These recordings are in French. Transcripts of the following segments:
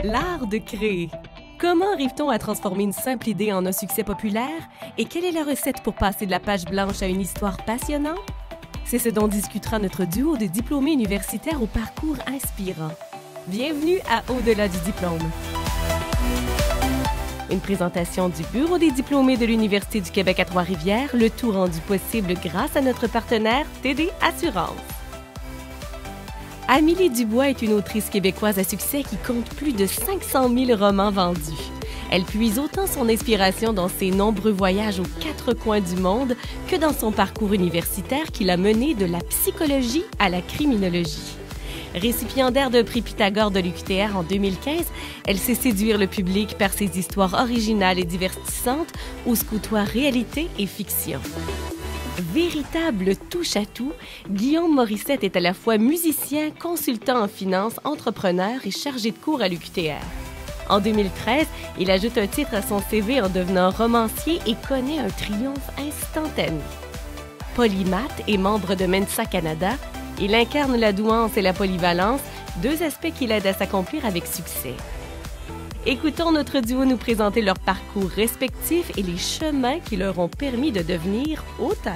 L'art de créer. Comment arrive-t-on à transformer une simple idée en un succès populaire? Et quelle est la recette pour passer de la page blanche à une histoire passionnante? C'est ce dont discutera notre duo de diplômés universitaires au parcours inspirant. Bienvenue à Au-delà du diplôme. Une présentation du Bureau des diplômés de l'Université du Québec à Trois-Rivières, le tout rendu possible grâce à notre partenaire TD Assurance. Amélie Dubois est une autrice québécoise à succès qui compte plus de 500 000 romans vendus. Elle puise autant son inspiration dans ses nombreux voyages aux quatre coins du monde que dans son parcours universitaire qui l'a menée de la psychologie à la criminologie. Récipiendaire d'un prix Pythagore de l'UQTR en 2015, elle sait séduire le public par ses histoires originales et divertissantes où se côtoient réalité et fiction. Véritable touche-à-tout, Guillaume Morissette est à la fois musicien, consultant en finance, entrepreneur et chargé de cours à l'UQTR. En 2013, il ajoute un titre à son CV en devenant romancier et connaît un triomphe instantané. Polymathe et membre de Mensa Canada, il incarne la douance et la polyvalence, deux aspects qui l'aident à s'accomplir avec succès. Écoutons notre duo nous présenter leur parcours respectif et les chemins qui leur ont permis de devenir auteurs.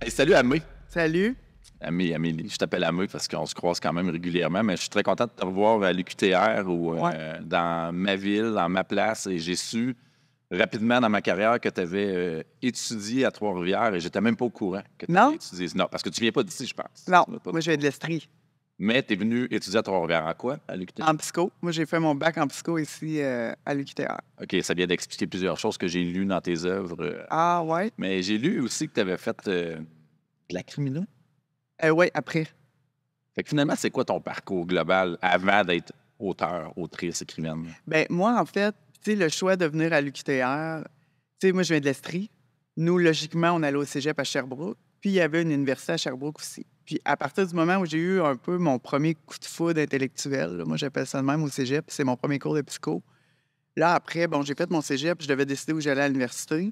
Hey, salut Amé. Salut. Amélie, je t'appelle Amé parce qu'on se croise quand même régulièrement, mais je suis très content de te revoir à l'UQTR ou dans ma ville, dans ma place, et j'ai su rapidement dans ma carrière que tu avais étudié à Trois-Rivières et j'étais même pas au courant que tu avais étudié. Non, parce que tu viens pas d'ici, je pense. Non, moi je viens de l'Estrie. Mais tu es venu étudier à Trois-Rivières en quoi, à l'UQTR? En psycho. Moi, j'ai fait mon bac en psycho ici à l'UQTR. OK, ça vient d'expliquer plusieurs choses que j'ai lues dans tes œuvres. Ah, ouais? Mais j'ai lu aussi que tu avais fait de la crimino. Oui, après. Fait que finalement, c'est quoi ton parcours global avant d'être auteur, autrice, écrivaine? Bien, moi, en fait, tu sais, le choix de venir à l'UQTR, tu sais, moi, je viens de l'Estrie. Nous, logiquement, on allait au cégep à Sherbrooke. Puis, il y avait une université à Sherbrooke aussi. Puis, à partir du moment où j'ai eu un peu mon premier coup de foudre intellectuel, là, moi, j'appelle ça de même au cégep, c'est mon premier cours de psycho. Là, après, bon, j'ai fait mon cégep, je devais décider où j'allais à l'université.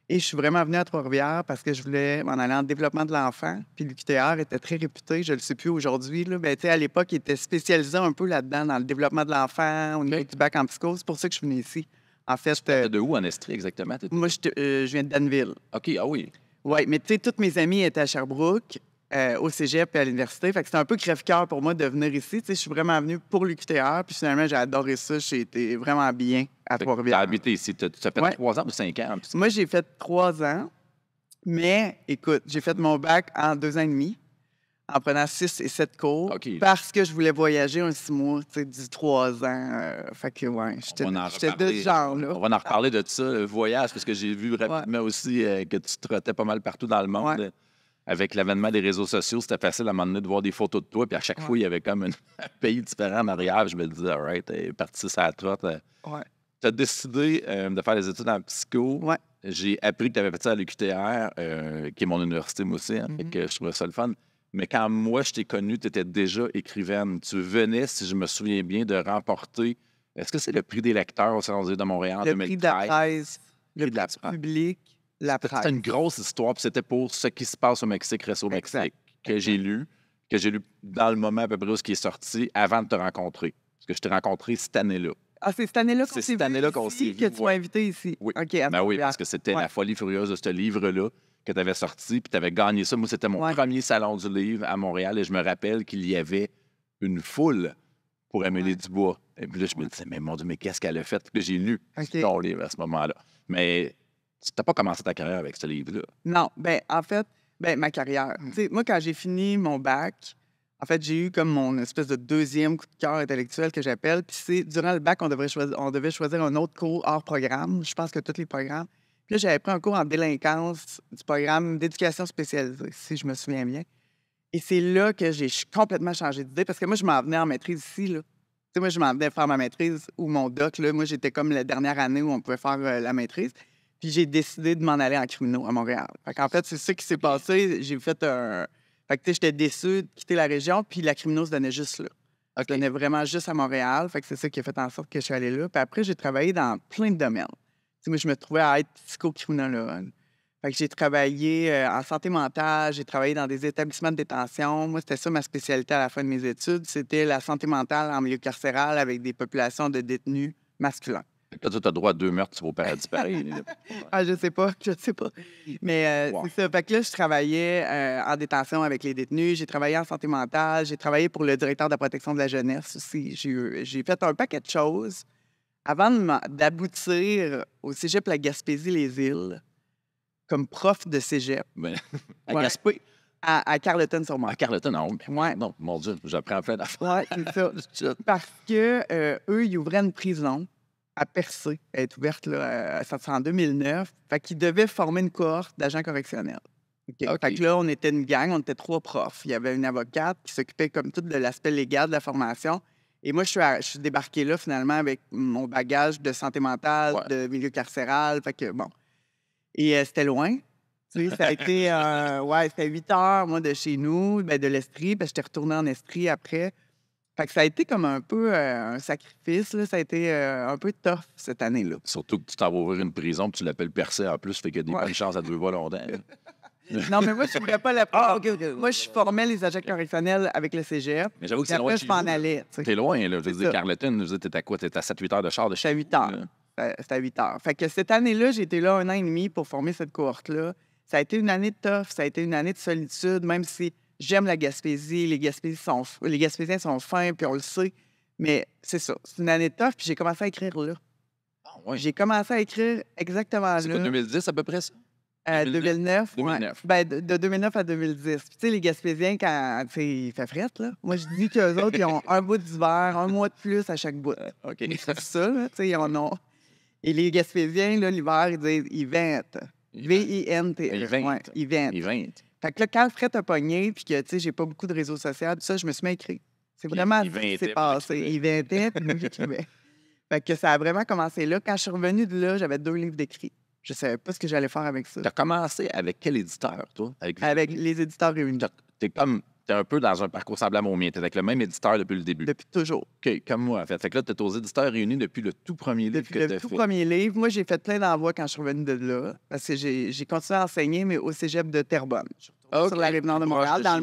Et je suis vraiment venue à Trois-Rivières parce que je voulais m'en aller en développement de l'enfant. Puis l'UQTR était très réputé, je ne le sais plus aujourd'hui. Mais à l'époque, il était spécialisé un peu là-dedans, dans le développement de l'enfant, au niveau du bac en psycho. C'est pour ça que je suis venue ici. En fait, T'es de où en Estrie exactement? Moi, je viens de Danville. OK, ah oui. Oui, mais tu sais, tous mes amis étaient à Sherbrooke, au cégep et à l'université. Fait que c'était un peu crève-cœur pour moi de venir ici. Tu sais, je suis vraiment venue pour l'UQTR. Puis finalement, j'ai adoré ça. J'ai été vraiment bien à Trois-Rivières. Tu as habité ici. Tu as fait 3 ans ou 5 ans? Moi, j'ai fait 3 ans. Mais, écoute, j'ai fait mon bac en 2 ans et demi, en prenant 6 et 7 cours, parce que je voulais voyager un 6 mois, tu sais, du 3 ans. Fait que, ouais, j'étais de ce genre-là. On va en reparler de ça, le voyage, parce que j'ai vu rapidement aussi que tu trottais pas mal partout dans le monde. Ouais. Avec l'avènement des réseaux sociaux, c'était facile à un moment donné de voir des photos de toi, puis à chaque fois, il y avait comme un pays différent en arrière. Je me disais, all right, t'es parti sur la trotte. Ouais. Tu as décidé de faire des études en psycho. Ouais. J'ai appris que tu avais fait ça à l'UQTR, qui est mon université, moi aussi. Fait que je trouvais ça le fun. Mais quand moi, je t'ai connue, tu étais déjà écrivaine. Tu venais, si je me souviens bien, de remporter... Est-ce que c'est le prix des lecteurs au Salon de Montréal en 2013? Le prix de la presse, le prix du public, la presse. C'était une grosse histoire, puis c'était pour ce qui se passe au Mexique, Reste au Mexique, que j'ai lu dans le moment à peu près où ce qui est sorti avant de te rencontrer. Parce que je t'ai rencontré cette année-là. Ah, c'est cette année-là qu'on s'est vu. Que tu m'as invité ici. Oui. OK. Oui, parce que c'était la folie furieuse de ce livre-là que tu avais sorti, puis tu avais gagné ça. Moi, c'était mon premier salon du livre à Montréal, et je me rappelle qu'il y avait une foule pour Amélie Dubois. Et puis là, je me disais, mais mon Dieu, mais qu'est-ce qu'elle a fait? Que j'ai lu ton livre à ce moment-là. Mais tu n'as pas commencé ta carrière avec ce livre-là. Non. Bien, en fait, ma carrière. Tu sais, moi, quand j'ai fini mon bac, en fait, j'ai eu comme mon espèce de deuxième coup de cœur intellectuel que j'appelle. Puis c'est durant le bac, on devait choisir un autre cours hors programme. Je pense que tous les programmes. Puis là, j'avais pris un cours en délinquance du programme d'éducation spécialisée, si je me souviens bien. Et c'est là que j'ai complètement changé d'idée parce que moi, je m'en venais en maîtrise ici, là. Tu sais, moi, je m'en venais faire ma maîtrise ou mon doc, là. Moi, j'étais comme la dernière année où on pouvait faire la maîtrise. Puis j'ai décidé de m'en aller en criminaux à Montréal. Fait qu'en fait, c'est ça qui s'est passé. J'ai fait un... Fait que, tu sais, j'étais déçu de quitter la région, puis la criminaux se donnait juste là. Elle se donnait vraiment juste à Montréal. Fait que c'est ça qui a fait en sorte que je suis allée là. Puis après, j'ai travaillé dans plein de domaines. Tu sais, moi, je me trouvais à être psychocriminologue. Fait que j'ai travaillé en santé mentale, j'ai travaillé dans des établissements de détention. Moi, c'était ça ma spécialité à la fin de mes études. C'était la santé mentale en milieu carcéral avec des populations de détenus masculins. Là, tu as droit à 2 meurtres, tu vas au paradis pareil. Ah, je sais pas. Mais Wow. c'est ça. Fait que là, je travaillais en détention avec les détenus. J'ai travaillé en santé mentale. J'ai travaillé pour le directeur de la protection de la jeunesse aussi. J'ai fait un paquet de choses avant d'aboutir au cégep La Gaspésie-les-Îles comme prof de cégep. Ben, à Ouais. Gaspé. À Carleton-sur-Mer. À Carleton, non. Ouais. Non, mon Dieu, j'apprends plein d'affaires. Oui, c'est ça. Parce que eux, ils ouvraient une prison à Percé. Elle est ouverte là, en 2009. Fait qu'ils devaient former une cohorte d'agents correctionnels. OK. Fait que là, on était une gang, on était 3 profs. Il y avait une avocate qui s'occupait comme tout de l'aspect légal de la formation. Et moi, je suis débarqué là, finalement, avec mon bagage de santé mentale, Ouais. de milieu carcéral. Fait que, bon. Et c'était loin. Tu sais, ça a été, c'était 8 heures, moi, de chez nous, ben, de l'Estrie, parce que j'étais retournée en Estrie après. Fait que ça a été comme un peu un sacrifice, là. Ça a été un peu tough cette année-là. Surtout que tu t'en vas ouvrir une prison puis tu l'appelles Percé en plus, fait qu'il y a des bonnes chances à 2 voix longtemps. Non, mais moi, je ne pas la Ah, prison. Moi, je formais les agents correctionnels avec le cégep. Mais j'avoue que Puis c'est loin après, de je chez m'en vous. allais. Tu sais. T'es loin, là. Je veux C'est dire, ça. Carleton, vous êtes à quoi? T'es à 7-8 heures de char de chez C'était à 8 heures. là. C'était à 8 heures. Fait que cette année-là, j'ai été là 1 an et demi pour former cette cohorte-là. Ça a été une année de tough, ça a été une année de solitude, même si j'aime la Gaspésie, les Gaspésiens sont fins, puis on le sait. Mais c'est ça, c'est une année de tough, puis j'ai commencé à écrire là. Ah, ouais. J'ai commencé à écrire exactement C'est quoi, là. 2010 à peu près, ça? 2009. 2009. Ouais. Ben, de 2009 à 2010. Puis, tu sais, les Gaspésiens, quand tu sais, il fait frette, là. Moi, je dis qu'eux autres, ils ont un bout d'hiver, un mois de plus à chaque bout. OK. C'est ça, là. Tu sais, ils en ont. Et les Gaspésiens, là, l'hiver, ils disent ils ventent. V-I-N-T. Ils ventent. Ouais, ils ventent. Il 20. Fait que là, quand le fret a pogné, puis que, tu sais, j'ai pas beaucoup de réseaux sociaux, tout ça, je me suis mis à écrire. C'est Puis vraiment il ce qui ventait s'est pour passé. écrire. Il ventait, puis moi, j'écrivais. Fait que ça a vraiment commencé là. Quand je suis revenue de là, j'avais 2 livres d'écrits. Je savais pas ce que j'allais faire avec ça. Tu as commencé avec quel éditeur, toi? Avec les éditeurs réunis. T'es un peu dans un parcours semblable au mien. T'es avec le même éditeur depuis le début. Depuis toujours. OK, comme moi, en fait. Fait que là, t'es aux éditeurs réunis depuis le tout premier livre Depuis que le t'as tout fait. premier livre. Moi, j'ai fait plein d'envois quand je suis revenue de là. Parce que j'ai continué à enseigner, mais au cégep de Terrebonne. Je suis retournée sur la Rive-Nord de Montréal, dans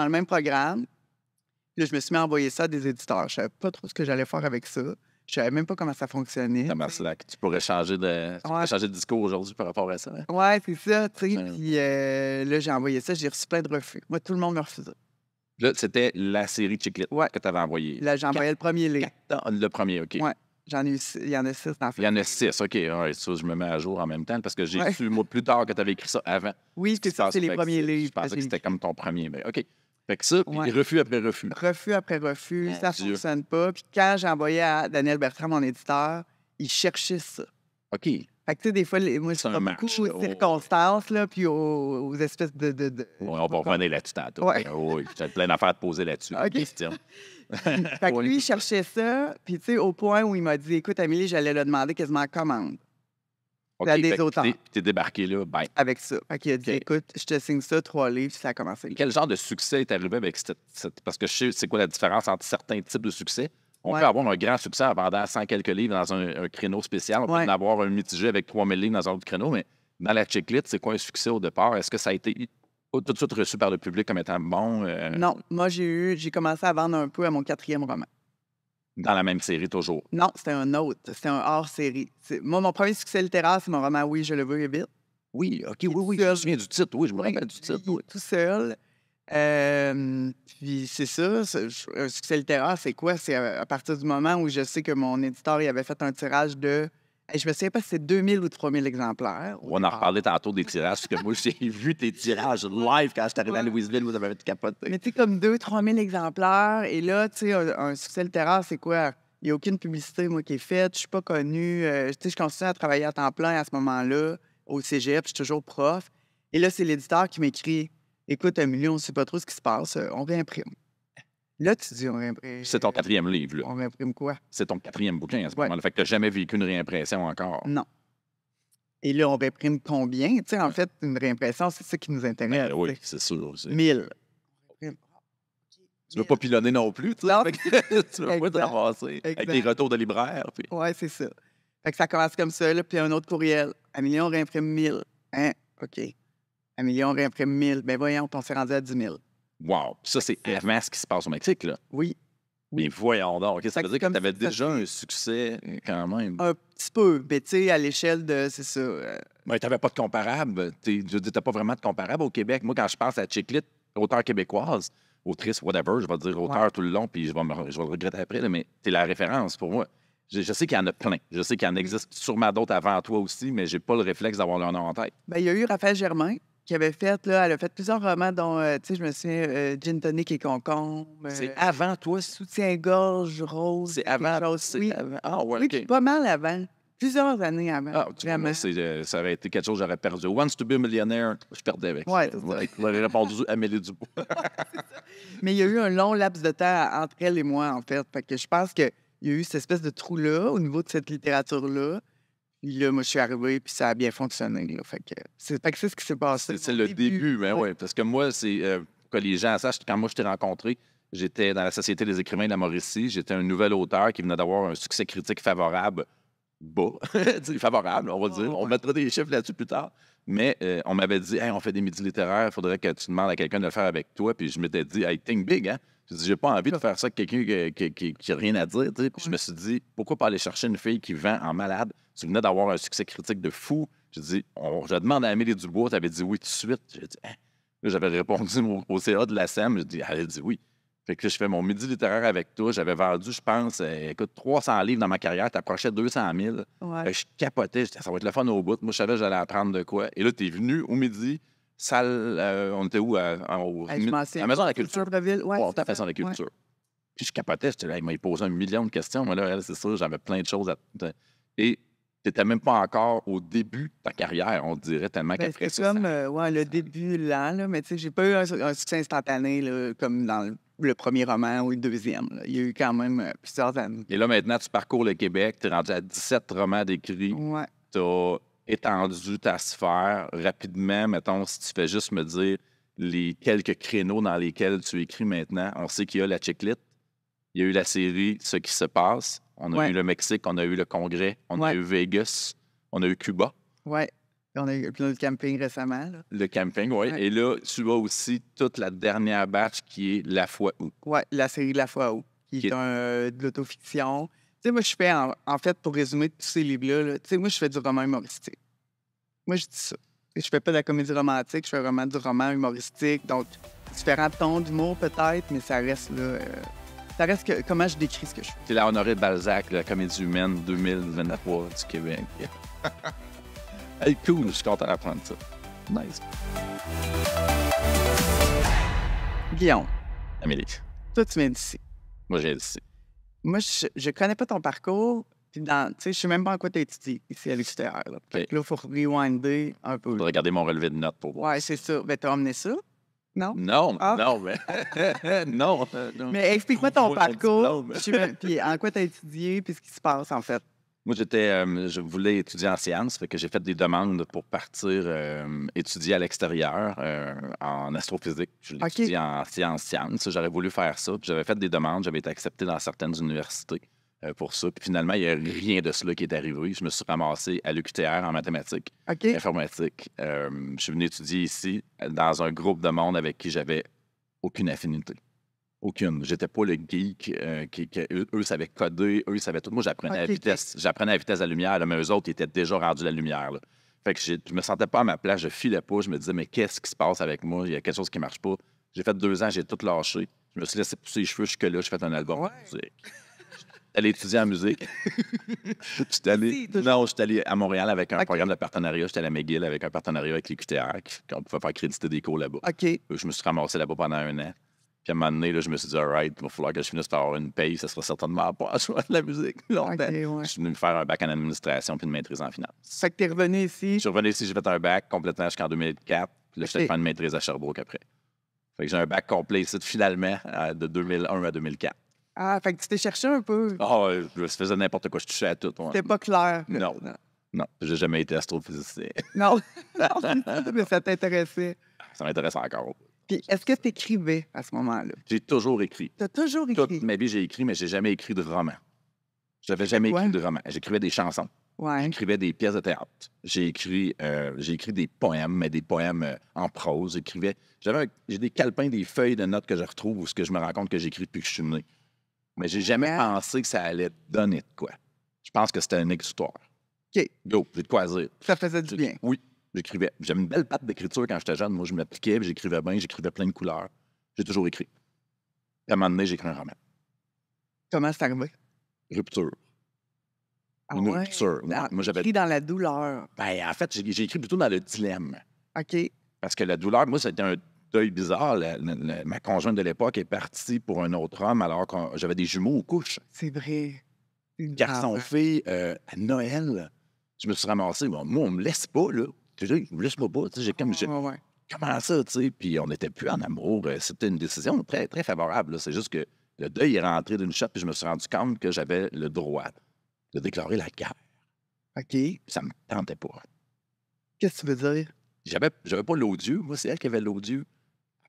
le même programme. Puis là, je me suis mis à envoyer ça à des éditeurs. Je savais pas trop ce que j'allais faire avec ça. Je savais même pas comment ça fonctionnait. Tu pourrais changer de discours aujourd'hui par rapport à ça. Hein? Ouais, c'est ça, tu sais. Ouais. Puis là, j'ai envoyé ça, j'ai reçu plein de refus. Moi, tout le monde me refusait. Là, c'était la série Chick-Lit Ouais. que tu avais envoyée. Là, j'ai envoyé le premier livre. Le premier, OK. Ouais. J'en ai eu 6. Il y en a 6 dans le Il y en a 6, OK. Ouais, ça, je me mets à jour en même temps parce que j'ai Ouais. su, moi, plus tard que tu avais écrit ça avant. Oui, c'est ça, c'est les Fait que premiers Je livres. pensais que que j'ai c'était comme ton premier. Mais OK. Fait que ça, puis Ouais. refus après refus. refus après refus, Mon ça Dieu. fonctionne pas. Puis quand j'ai envoyé à Daniel Bertrand, mon éditeur, il cherchait ça. OK. Fait que, tu sais, des fois, moi, je C'est un suis match, beaucoup là. aux circonstances, là, puis aux espèces de... Ouais, on va revenir là-dessus tantôt. Ouais. Oui, j'ai plein d'affaires à te poser là-dessus. OK. Question. Fait que Ouais. lui, il cherchait ça, puis tu sais, au point où il m'a dit, écoute, Amélie, j'allais le demander quasiment en commande OK, à des fait que auteurs. t'es débarqué là. Ben, avec ça. Fait qu'il a dit, OK. écoute, je te signe ça, 3 livres, puis ça a commencé. quel genre de succès est arrivé avec parce que je sais c'est quoi la différence entre certains types de succès. On Ouais. peut avoir un grand succès en vendant 100 quelques livres dans un créneau spécial. On peut Ouais. en avoir un mitigé avec 3000 livres dans un autre créneau, mais dans la Chick-Lit, c'est quoi un succès au départ? Est-ce que ça a été tout de suite reçu par le public comme étant bon Non, moi, j'ai commencé à vendre un peu à mon 4e roman. dans la même série toujours? Non, c'était un autre. C'était un hors-série. Moi, mon premier succès littéraire, c'est mon roman Oui, je le veux et vite. Oui, OK, Tout oui, seul. je me souviens du titre. Oui, je me Oui, rappelle du titre. Oui. tout seul. Puis c'est ça, un succès littéraire, c'est quoi? C'est à partir du moment où je sais que mon éditeur il avait fait un tirage de... je me souviens pas si c'est 2000 ou 3000 exemplaires. On en reparlait tantôt des tirages, parce que moi, j'ai vu tes tirages live quand je suis arrivé à Ouais. Louisville, vous avez tout capoté. Mais tu sais, comme 2-3 000 exemplaires. Et là, tu sais, un succès littéraire, c'est quoi? Il n'y a aucune publicité, moi, qui est faite. Je suis pas connue. Tu sais, je continue à travailler à temps plein à ce moment-là, au cégep. Je suis toujours prof. Et là, c'est l'éditeur qui m'écrit, écoute, Amélie, on ne sait pas trop ce qui se passe. On réimprime. Là, tu dis, on réimprime. C'est ton 4e livre, là. On réimprime quoi? C'est ton 4e bouquin à ce Ouais. moment-là. Fait que tu n'as jamais vécu une réimpression encore. Non. Et là, on réimprime combien? Tu sais, en fait, une réimpression, c'est ça qui nous intéresse. Ben oui, tu sais. c'est sûr. 1000. Tu veux pas pilonner non plus, tu sais. Non. Fait que tu veux pas te Exact. ramasser avec Exact. des retours de libraire. Puis... Oui, c'est ça. Fait que ça commence comme ça, là, puis un autre courriel. Amélie, on réimprime 1000. Hein? OK. 1 million après 1000. Ben voyons, on s'est rendu à 10 000. Wow! Ça, c'est vraiment ce qui se passe au Mexique, là. Oui. Mais voyons donc. Ça veut dire que comme tu avais si ça déjà fait- un succès quand même. Un petit peu. Mais tu sais, à l'échelle de, c'est ça. Mais tu n'avais pas de comparable. Je veux dire, tu n'as pas vraiment de comparable au Québec. Moi, quand je pense à Chick-Lit, auteure québécoise, autrice, whatever, je vais dire auteur tout le long, puis je vais le regretter après, là, mais tu es la référence pour moi. Je sais qu'il y en a plein. Je sais qu'il en existe sûrement d'autres avant toi aussi, mais j'ai pas le réflexe d'avoir leur nom en tête. Ben, il y a eu Raphaël Germain qui avait fait, là, elle a fait plusieurs romans, dont, tu sais, je me souviens, Gin Tonic et Concombre. C'est avant toi? Soutien-gorge rose. C'est quelque avant? chose. C'est Oui, avant. Ah, ouais, oui, OK. puis pas mal avant. Plusieurs années avant. Ah, tu vois, vraiment. moi, ça aurait été quelque chose que j'aurais perdu. Once to be a millionaire, je perdais avec. Ouais, ça. c'est ça. J'aurais répondu Amélie Dubois. Mais il y a eu un long laps de temps entre elle et moi, en fait. Fait que je pense qu'il y a eu cette espèce de trou-là au niveau de cette littérature-là. Puis là, moi, je suis arrivée, puis ça a bien fonctionné. Là. Fait que c'est ce qui s'est passé. C'est le début, mais Ouais. oui. Parce que moi, c'est que les gens sachent, quand moi je t'ai rencontré, j'étais dans la Société des écrivains de la Mauricie. J'étais un nouvel auteur qui venait d'avoir un succès critique favorable. Bas, favorable, on va dire. Oh, On ouais. mettra des chiffres là-dessus plus tard. Mais on m'avait dit, hey, on fait des midis littéraires, il faudrait que tu demandes à quelqu'un de le faire avec toi. Puis je m'étais dit, hey, think big, hein? Je dis, j'ai pas envie de faire ça avec quelqu'un qui a rien à dire. Tu sais. Puis je me suis dit, pourquoi pas aller chercher une fille qui vend en malade? Tu venais d'avoir un succès critique de fou. Je dis, je demande à Amélie Dubois, tu avais dit oui tout de suite. J'ai dit, hein? Là, j'avais répondu au CA de la SEM. J'ai dit, elle a dit oui. Fait que là, je fais mon midi littéraire avec toi. J'avais vendu, je pense, écoute, 300 livres dans ma carrière. Tu approchais 200 000. Ouais. Je capotais. Je disais, ça va être le fun au bout. Moi, je savais que j'allais apprendre de quoi. Et là, tu es venu au midi, salle. On était où? À Je m'en souviens. la Maison de la Culture. Centre-ville, ouais, Ouais, c'est t'as fait ça. ça de la Culture. Puis je capotais. J'étais là, il m'a posé 1 million de questions. Moi, là, elle, c'est sûr, j'avais plein de choses à. Et tu n'étais même pas encore au début de ta carrière, on dirait, tellement Ben, qu'après c'est ça. comme ouais, le début lent, là, mais tu sais, j'ai pas eu un succès instantané là, comme dans le premier roman ou le deuxième. Là. Il y a eu quand même plusieurs années. Et là, maintenant, tu parcours le Québec. Tu es rendu à 17 romans d'écrits. Ouais. Tu as étendu ta sphère rapidement. Mettons, si tu fais juste me dire les quelques créneaux dans lesquels tu écris maintenant, on sait qu'il y a la Chick-Lit, il y a eu la série Ce qui se passe, on a Ouais. eu le Mexique, on a eu le Congrès, on a Ouais. eu Vegas, on a eu Cuba, Ouais. On a eu le camping récemment. Là. le camping, oui. Ouais. Et là, tu as aussi toute la dernière batch qui est La foi où. Ouais, la série de La fois où, qui est de l'autofiction. Tu sais, moi, je fais, en fait, pour résumer tous ces livres-là, là, tu sais, moi, je fais du roman humoristique. Moi, je dis ça. Je fais pas de la comédie romantique, je fais vraiment du roman humoristique. Donc, différents tons d'humour, peut-être, mais ça reste, là... ça reste que, comment je décris ce que je fais. C'est la Honoré de Balzac, la comédie humaine 2023 du Québec. Hey, cool, je suis content d'apprendre ça. Nice. Guillaume, Amélie, toi, tu viens d'ici. moi, j'ai dit Moi, je connais pas ton parcours. Puis tu sais, je sais même pas en quoi tu as étudié ici à l'extérieur. Là. Fait que là, il faut rewinder un peu. Je vais regarder mon relevé de notes pour voir. Ouais, c'est ça. Ben, t'as emmené ça? Non? Non, Ah. non, mais. non, non. Mais explique-moi ton Mon parcours. diplôme. Je sais même- Puis en quoi tu as étudié, puis ce qui se passe, en fait. Moi, je voulais étudier en sciences, fait que j'ai fait des demandes pour partir étudier à l'extérieur en astrophysique. Je l'ai OK. étudié en sciences. J'aurais voulu faire ça. Puis j'avais fait des demandes, j'avais été accepté dans certaines universités pour ça. Puis finalement, il n'y a rien de cela qui est arrivé. Je me suis ramassé à l'UQTR en mathématiques, OK? informatique. Je suis venu étudier ici dans un groupe de monde avec qui j'avais aucune affinité. Aucune. J'étais pas le geek eux savaient coder, eux ils savaient tout. Moi, j'apprenais à OK, vitesse. J'apprenais à vitesse de la lumière, là, mais eux autres, ils étaient déjà rendus la lumière. Là. Fait que je me sentais pas à ma place, je filais pas, je me disais, mais qu'est-ce qui se passe avec moi? Il y a quelque chose qui marche pas. J'ai fait 2 ans, j'ai tout lâché. Je me suis laissé pousser les cheveux jusque-là, j'ai fait un album Ouais. de musique. J'étais allé étudier en musique. J'étais allé... Si, toujours. Non, j'étais allé à Montréal avec un OK. programme de partenariat. J'étais allé à McGill avec un partenariat avec les QTR, qu'on pouvait faire créditer des cours là-bas. OK. Je me suis ramassé là-bas pendant 1 an. Puis à un moment donné, là, je me suis dit, all right, il va falloir que je finisse par avoir une paye. Ça sera certainement pas à jouer de la musique longtemps. OK, ouais. Je suis venu me faire un bac en administration puis une maîtrise en finance. Fait que t'es revenu Je ici. suis revenu ici, j'ai fait un bac complètement jusqu'en 2004. Puis là, je OK. faire une maîtrise à Sherbrooke après. Fait que j'ai un bac complet ici, finalement, de 2001 à 2004. Ah, fait que tu t'es cherché un peu. Ah, je faisais n'importe quoi, je touchais à tout. Ouais. C'était pas clair. Non. Non, j'ai jamais été astrophysicien. Non. Mais ça t'intéressait. Ça m'intéresse encore. Puis est-ce que tu écrivais à ce moment-là? J'ai toujours écrit. Tu as toujours Toute écrit. ma vie, j'ai écrit, mais j'ai jamais écrit de roman. J'avais jamais quoi? écrit de roman. J'écrivais des chansons. Ouais. J'écrivais des pièces de théâtre. J'ai écrit des poèmes, mais des poèmes en prose. J'ai des calepins, des feuilles de notes que je retrouve où ce que je me rends compte que j'écris depuis que je suis né. Mais j'ai jamais Ouais. pensé que ça allait donner de quoi. Je pense que c'était une histoire. OK. Go, j'ai de quoi dire. Ça faisait du bien. Oui, j'écrivais. J'avais une belle patte d'écriture quand j'étais jeune. Moi, je m'appliquais, puis j'écrivais bien, j'écrivais plein de couleurs. J'ai toujours écrit. Puis à un moment donné, j'ai écrit un roman. Comment c'est arrivé? Rupture. Ah Une ouais? rupture. Moi, j'avais. Écrit dans la douleur. Ben, en fait, j'ai écrit plutôt dans le dilemme. OK. Parce que la douleur, moi, c'était un deuil bizarre. Ma conjointe de l'époque est partie pour un autre homme alors que j'avais des jumeaux aux couches. C'est vrai. Garçon-fille, à Noël, je me suis ramassé. Bon, moi, on me laisse pas, là. Je dis, laisse-moi pas. Tu sais, Ouais. comment ça, tu sais? Puis on n'était plus en amour. C'était une décision très, très favorable, là. C'est juste que le deuil est rentré d'une shot, puis je me suis rendu compte que j'avais le droit de déclarer la guerre. OK. Puis ça me tentait pas. Qu'est-ce que tu veux dire? J'avais pas l'odieux. Moi, c'est elle qui avait l'odieux.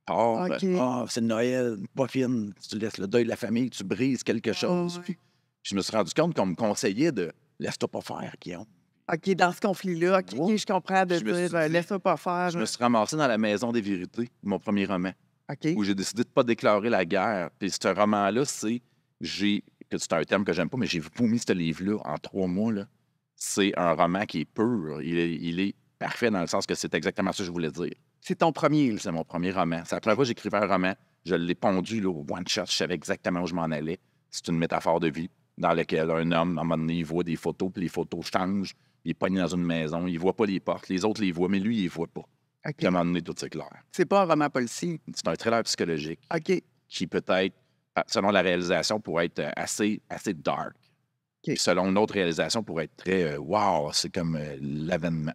OK. C'est Noël, pas fine. Tu laisses le deuil de la famille, tu brises quelque chose. ouais. Puis je me suis rendu compte qu'on me conseillait de laisse-toi pas faire, Guillaume. OK, dans ce conflit-là, OK, Ouais. je comprends de Je me suis dire dit- laisse-moi pas faire. Je me suis ramassé dans La Maison des Vérités, mon premier roman, OK. où j'ai décidé de pas déclarer la guerre. Puis ce roman-là, c'est un terme que j'aime pas, mais j'ai vomi ce livre-là en 3 mois. Là. C'est un roman qui est pur. Il est parfait dans le sens que c'est exactement ça que je voulais dire. C'est ton premier, là. C'est mon premier roman. C'est la première fois que j'écrivais un roman. Je l'ai pondu là, au one-shot. Je savais exactement où je m'en allais. C'est une métaphore de vie dans laquelle un homme, à un moment donné, il voit des photos, puis les photos changent. Il est pogné dans une maison. Il voit pas les portes. Les autres les voient, mais lui, il les voit pas. OK. Puis à un moment donné, tout c'est clair. C'est pas un roman policier. C'est un thriller psychologique OK. qui peut-être, selon la réalisation, pourrait être assez dark. Puis selon une autre réalisation, pourrait être très wow, c'est comme l'avènement.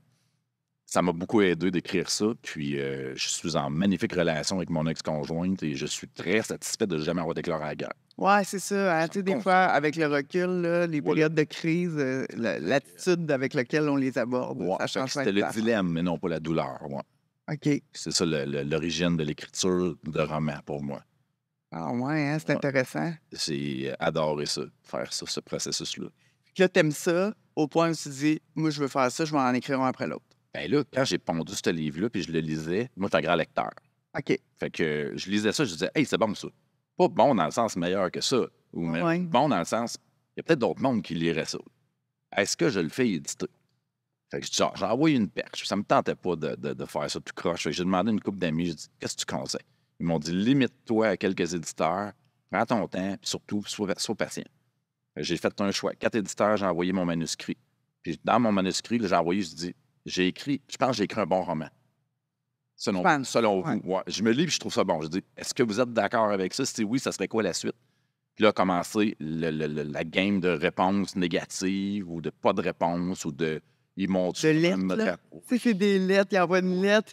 Ça m'a beaucoup aidé d'écrire ça. Puis je suis en magnifique relation avec mon ex-conjointe et je suis très satisfait de jamais avoir déclaré la guerre. Ouais, c'est ça. Hein, tu sais, des fois, avec le recul, là, les périodes de crise, l'attitude avec laquelle on les aborde, Ouais, ça fait que change c'était le dilemme, mais non pas la douleur. Ouais. OK. C'est ça l'origine de l'écriture de roman pour moi. Ah ouais, hein, c'est Ouais. intéressant. C'est adorer ça, faire ça, ce processus-là. Puis là, t'aimes ça au point où tu te dis, moi, je veux faire ça, je vais en écrire un après l'autre. Ben là, quand j'ai pondu ce livre-là, puis je le lisais, moi, je suis un grand lecteur. OK. Fait que je lisais ça, je disais, hey, c'est bon ça. Pas bon dans le sens meilleur que ça. Ou mais Ouais. bon dans le sens, il y a peut-être d'autres mondes qui liraient ça. Est-ce que je le fais éditer? Fait que je dis, j'ai envoyé une perche. Ça me tentait pas de faire ça tout croche. Fait que j'ai demandé à une couple d'amis, j'ai dit, qu'est-ce que tu conseilles? Ils m'ont dit, limite-toi à quelques éditeurs, prends ton temps, puis surtout, sois patient. Fait que j'ai fait un choix. 4 éditeurs, j'ai envoyé mon manuscrit. Puis dans mon manuscrit, là, j'ai envoyé, je dis, je pense que j'ai écrit un bon roman. Selon vous. Ouais. Je me lis et je trouve ça bon. Je dis, est-ce que vous êtes d'accord avec ça? Si oui, ça serait quoi la suite? Puis là, a commencé la game de réponses négatives ou de pas de réponse ou de. Ils m'ont dit. De lettres, là? Tu sais, c'est des lettres, il envoie une lettre.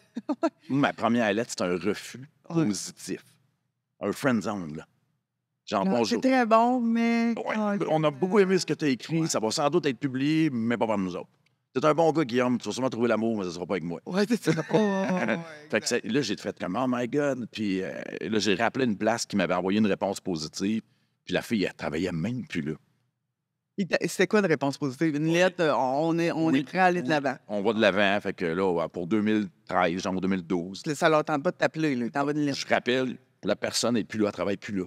Ma première lettre, c'est un refus positif. Un friend zone, là. Genre, Non, bonjour. c'est très bon, mais... Ouais, on a beaucoup aimé ce que tu as écrit. Ça va sans doute être publié, mais pas par nous autres. C'est un bon gars, Guillaume. Tu vas sûrement trouver l'amour, mais ça sera pas avec moi. Ouais, c'est ça. Fait que là, j'ai fait comme, oh my God. Puis là, j'ai rappelé une place qui m'avait envoyé une réponse positive. Puis la fille, elle travaillait même plus là. C'était quoi de réponse positive? Une lettre, on est prêt à aller de l'avant. On va de l'avant. Fait que là, pour 2013, genre 2012, Ça leur tente pas de t'appeler, là. T'envoies une lettre. je rappelle, la personne n'est plus là, elle travaille plus là.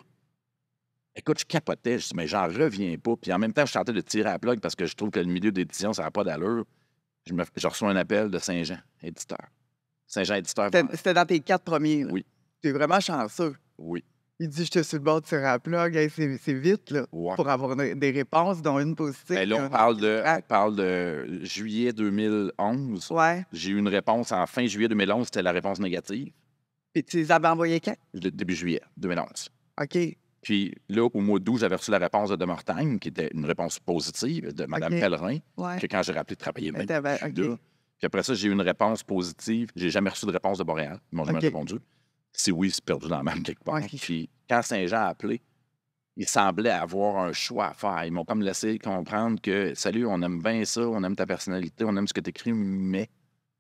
Écoute, je capotais, je dis, mais j'en reviens pas. Puis en même temps, je tentais de tirer à la plug parce que je trouve que le milieu d'édition, ça n'a pas d'allure. Je reçois un appel de Saint-Jean, éditeur. Saint-Jean, éditeur. C'était dans tes 4 premiers, là. Oui. T'es vraiment chanceux. Oui. Il dit, je te suis le bord de tirer à la plug. Hey, c'est vite, là, Ouais. pour avoir des réponses, dont une positive. Ben là, on parle de juillet 2011. Ouais. J'ai eu une réponse en fin juillet 2011, c'était la réponse négative. Puis tu les avais envoyés quand? Début juillet 2011. OK. Puis là, au mois d'août, j'avais reçu la réponse de Demortagne, qui était une réponse positive de Mme OK. Pellerin, Ouais. que quand j'ai rappelé de travailler même. OK. Puis après ça, j'ai eu une réponse positive. J'ai jamais reçu de réponse de Montréal. Ils m'ont jamais OK. répondu. Si oui, c'est perdu dans la même quelque part. OK. Puis quand Saint-Jean a appelé, il semblait avoir un choix à faire. Ils m'ont comme laissé comprendre que, salut, on aime bien ça, on aime ta personnalité, on aime ce que tu écris, mais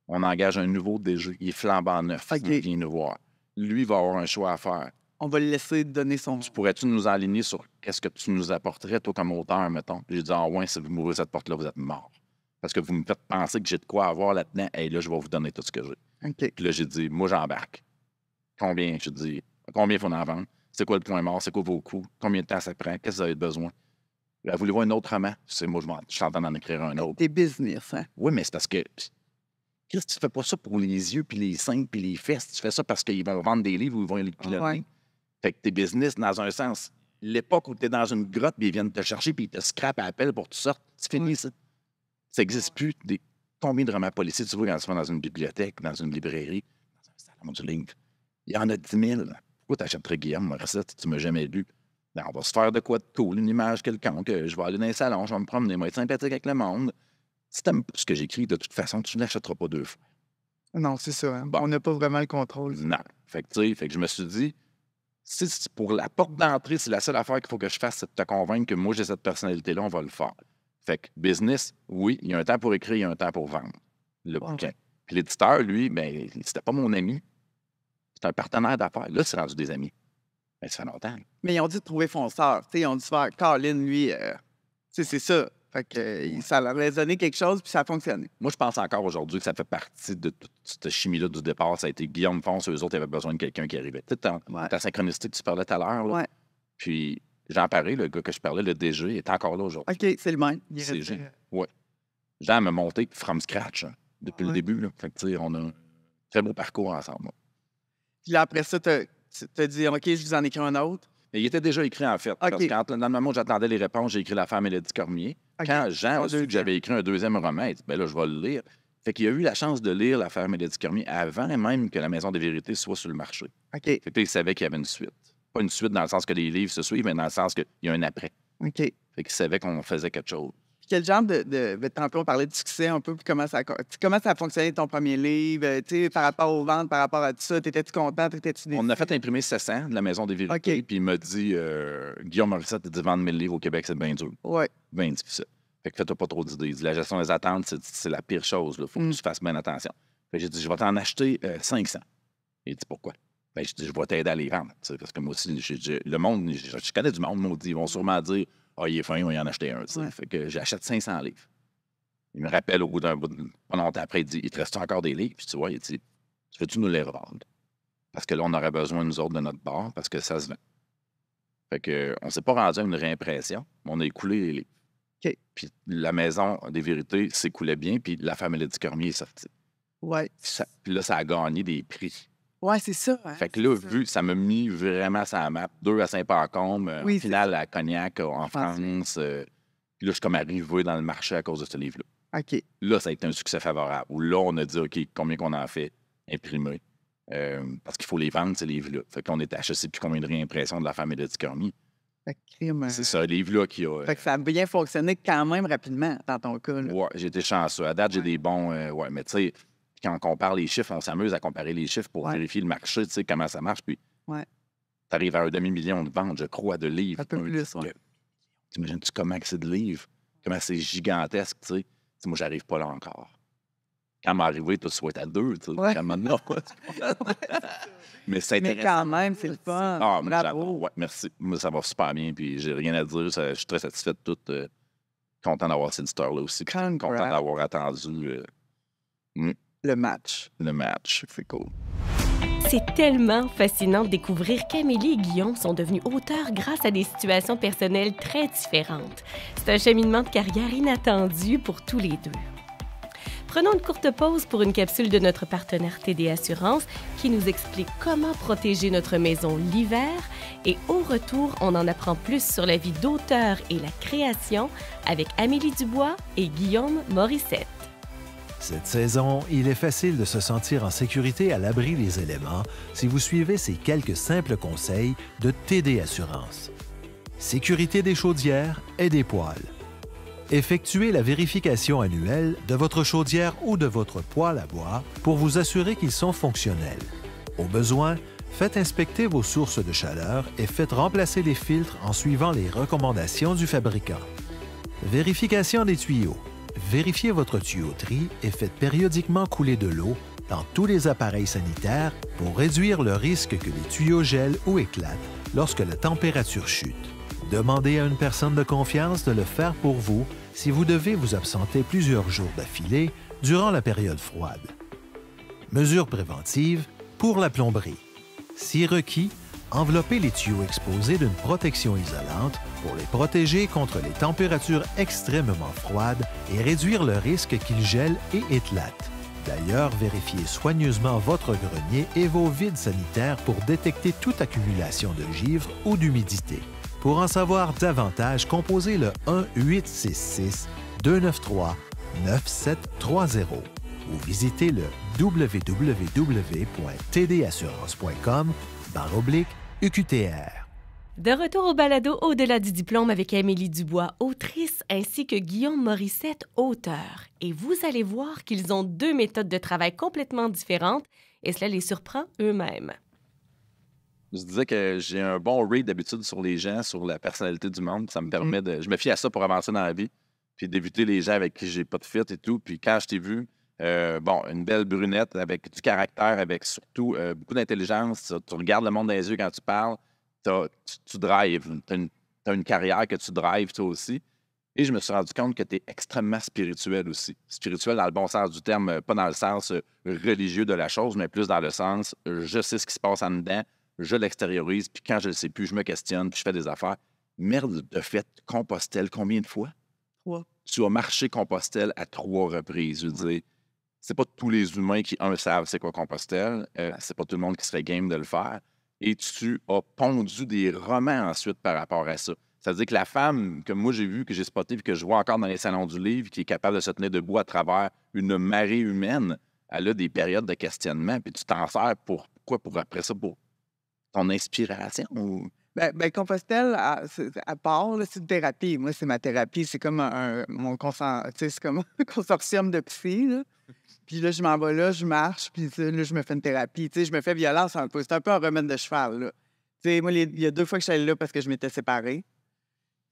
on engage un nouveau DG. Il est flambant neuf. OK. Il vient nous voir. Lui va avoir un choix à faire. On va le laisser donner son... Pourrais-tu nous enligner sur qu'est-ce que tu nous apporterais, toi, comme auteur, mettons? J'ai dit, ah ouais, si vous m'ouvrez cette porte-là, vous êtes mort. parce que vous me faites penser que j'ai de quoi avoir là-dedans. Et là, je vais vous donner tout ce que j'ai. OK. Puis là, j'ai dit, moi, j'embarque. Combien? Je dis, combien il faut en vendre? C'est quoi le point mort? C'est quoi vos coûts? Combien de temps ça prend? Qu'est-ce que vous avez besoin? Là, voulez-vous un autre roman? C'est moi, je suis en train d'en écrire un autre. T'es business, hein? Oui, mais c'est parce que, Chris, tu fais pas ça pour les yeux, puis les seins, puis les fesses. Tu fais ça parce qu'ils vont vendre des livres ou ils vont les piloter. Ouais. Fait que t'es business dans un sens. L'époque où t'es dans une grotte, puis ils viennent te chercher, puis ils te scrapent à appel pour que tu sortes, c'est fini, ça. Ça n'existe plus. Combien de romans policiers tu vois quand tu vas dans une bibliothèque, dans une librairie, dans un salon du livre? Il y en a 10 000. Pourquoi t'achèterais Guillaume Morissette si tu m'as jamais lu? Ben, on va se faire de quoi de cool, une image quelconque. Je vais aller dans un salon, je vais me promener, je vais être sympathique avec le monde. Si t'aimes pas ce que j'écris, de toute façon, tu ne l'achèteras pas 2 fois. Non, c'est ça. Hein? Bon. On n'a pas vraiment le contrôle. Non. Fait que, tu sais, je me suis dit, si pour la porte d'entrée, c'est la seule affaire qu'il faut que je fasse, c'est de te convaincre que moi, j'ai cette personnalité-là, on va le faire. Fait que business, oui, il y a un temps pour écrire, il y a un temps pour vendre le bouquin. Puis l'éditeur, lui, ben, c'était pas mon ami. C'est un partenaire d'affaires. Là, c'est rendu des amis. Ben, ça fait longtemps. Mais ils ont dit de trouver fonceur. Ils ont dit faire Colin, lui, c'est ça. Fait que ça leur a donné quelque chose, puis ça a fonctionné. Moi, je pense encore aujourd'hui que ça fait partie de toute cette chimie-là du départ. Ça a été Guillaume Fonce, eux autres, ils avaient besoin de quelqu'un qui arrivait. Tu sais, ta synchronicité que tu parlais tout à l'heure. Là. Ouais. Puis Jean Paré, le gars que je parlais, le DG, est encore là aujourd'hui. OK, c'est le même. C'est Jean. Oui. Jean m'a monté from scratch depuis le début. Là. Fait que, tu sais, on a un très beau parcours ensemble. Puis là, après ça, t'as dit, OK, je vous en écris un autre. Et il était déjà écrit, en fait. Parce que quand, dans le moment où j'attendais les réponses, j'ai écrit L'affaire Mélodie Cormier. Quand Jean a su que j'avais écrit un deuxième roman, il dit, ben là, je vais le lire. Fait qu'il a eu la chance de lire L'affaire Mélodie Cormier avant même que La Maison des Vérités soit sur le marché. OK. Fait que là, il savait qu'il y avait une suite. Pas une suite dans le sens que les livres se suivent, mais dans le sens qu'il y a un après. OK. Fait qu'il savait qu'on faisait quelque chose. Puis quel genre tantôt, on parlait de succès un peu, puis comment ça a fonctionné ton premier livre, tu sais, par rapport aux ventes, par rapport à tout ça, t'étais-tu content, t'étais-tu déçu? On a fait imprimer 700 de La Maison des Vérités, puis il m'a dit, Guillaume Morissette, il dit, vendre 1000 livres au Québec, c'est bien dur. Oui. Bien difficile. Fait que fais-toi pas trop d'idées. Il dit, la gestion des attentes, c'est la pire chose. Il faut que tu fasses bien attention. Fait que j'ai dit, je vais t'en acheter 500. Il dit, pourquoi? Ben, je dis, je vais t'aider à les vendre. Parce que moi aussi, le monde, je connais du monde maudit. Ils vont sûrement dire, il est fin, on va y en acheter un. Ouais. Fait que j'achète 500 livres. Il me rappelle au bout d'un bout, pas longtemps après, il dit, il te reste encore des livres? Puis tu vois, il dit, tu veux-tu nous les revendre? Parce que là, on aurait besoin, nous autres, de notre bar, parce que ça se vend. Fait que on s'est pas rendu à une réimpression, mais on a écoulé les livres. OK. Puis La Maison des Vérités s'écoulait bien, puis L'affaire Mélodie Cormier est sortie. Oui. Puis là, ça a gagné des prix. Oui, c'est ça. Hein? Fait que là, ça m'a mis vraiment sur la map. 2 à Saint-Pacôme, finale à Cognac en France. Puis là, je suis comme arrivé dans le marché à cause de ce livre-là. OK. Là, ça a été un succès favorable. Où là, on a dit, OK, combien qu'on en fait imprimer? Parce qu'il faut les vendre, ces livres-là. Fait qu'on était à je ne sais plus combien de réimpressions de L'affaire Mélodie Cormier. C'est ça, livre-là qui a... Fait que ça a bien fonctionné quand même rapidement, dans ton cas. Oui, j'ai été chanceux. À date, j'ai des bons... mais tu sais, quand on compare les chiffres, on s'amuse à comparer les chiffres pour vérifier le marché, tu sais, comment ça marche. Puis, tu arrives à 1,5 million de ventes, je crois, de livres. Un peu plus, T'imagines-tu comment c'est de livres? Comment c'est gigantesque, tu sais? Moi, j'arrive pas là encore. Quand m'arriver, tu souhaites à 2, tu sais. Quand maintenant... Mais c'est intéressant. Mais quand même, c'est le fun. Ah, bravo. Ouais, merci. Moi, ça va super bien, puis j'ai rien à dire. Je suis très satisfait de tout. Content d'avoir cet éditeur-là aussi. Content d'avoir attendu... Le match. Le match, c'est cool. C'est tellement fascinant de découvrir qu'Amélie et Guillaume sont devenus auteurs grâce à des situations personnelles très différentes. C'est un cheminement de carrière inattendu pour tous les deux. Prenons une courte pause pour une capsule de notre partenaire TD Assurance qui nous explique comment protéger notre maison l'hiver. Et au retour, on en apprend plus sur la vie d'auteur et la création avec Amélie Dubois et Guillaume Morissette. Cette saison, il est facile de se sentir en sécurité à l'abri des éléments si vous suivez ces quelques simples conseils de TD Assurance. Sécurité des chaudières et des poêles. Effectuez la vérification annuelle de votre chaudière ou de votre poêle à bois pour vous assurer qu'ils sont fonctionnels. Au besoin, faites inspecter vos sources de chaleur et faites remplacer les filtres en suivant les recommandations du fabricant. Vérification des tuyaux. Vérifiez votre tuyauterie et faites périodiquement couler de l'eau dans tous les appareils sanitaires pour réduire le risque que les tuyaux gèlent ou éclatent lorsque la température chute. Demandez à une personne de confiance de le faire pour vous si vous devez vous absenter plusieurs jours d'affilée durant la période froide. Mesures préventives pour la plomberie. Si requis, enveloppez les tuyaux exposés d'une protection isolante pour les protéger contre les températures extrêmement froides et réduire le risque qu'ils gèlent et éclatent. D'ailleurs, vérifiez soigneusement votre grenier et vos vides sanitaires pour détecter toute accumulation de givre ou d'humidité. Pour en savoir davantage, composez le 1-866-293-9730 ou visitez le www.tdassurance.com/UQTR. De retour au balado Au-delà du diplôme avec Amélie Dubois, autrice, ainsi que Guillaume Morissette, auteur. Et vous allez voir qu'ils ont 2 méthodes de travail complètement différentes et cela les surprend eux-mêmes. Je disais que j'ai un bon read d'habitude sur les gens, sur la personnalité du monde. Ça me permet de... Je me fie à ça pour avancer dans la vie, puis d'éviter les gens avec qui j'ai pas de fit et tout. Puis quand je t'ai vu, une belle brunette avec du caractère, avec surtout beaucoup d'intelligence. Tu regardes le monde dans les yeux quand tu parles. Tu drives. Tu as une carrière que tu drives toi aussi. Et je me suis rendu compte que tu es extrêmement spirituel aussi. Spirituel dans le bon sens du terme, pas dans le sens religieux de la chose, mais plus dans le sens je sais ce qui se passe en dedans, je l'extériorise, puis quand je ne le sais plus, je me questionne, puis je fais des affaires. Merde, de fait, Compostelle, combien de fois? 3. Tu as marché Compostelle à 3 reprises. Je veux dire, c'est pas tous les humains qui, savent c'est quoi Compostelle. C'est pas tout le monde qui serait game de le faire. Et tu as pondu des romans ensuite par rapport à ça. Ça veut dire que la femme que moi j'ai vue, que j'ai spotée, que je vois encore dans les salons du livre, qui est capable de se tenir debout à travers une marée humaine, elle a des périodes de questionnement, puis tu t'en sers pour quoi? Pour après ça, pour ton inspiration? Ou... Compostelle, à part, là, c'est une thérapie. Moi, c'est ma thérapie. C'est comme c'est comme un consortium de psy, là. Puis là, je m'en vais là, je marche, puis là, je me fais une thérapie. Je me fais violence un peu. C'est un peu un remède de cheval, là. Moi, il y a 2 fois que je suis allée là parce que je m'étais séparée.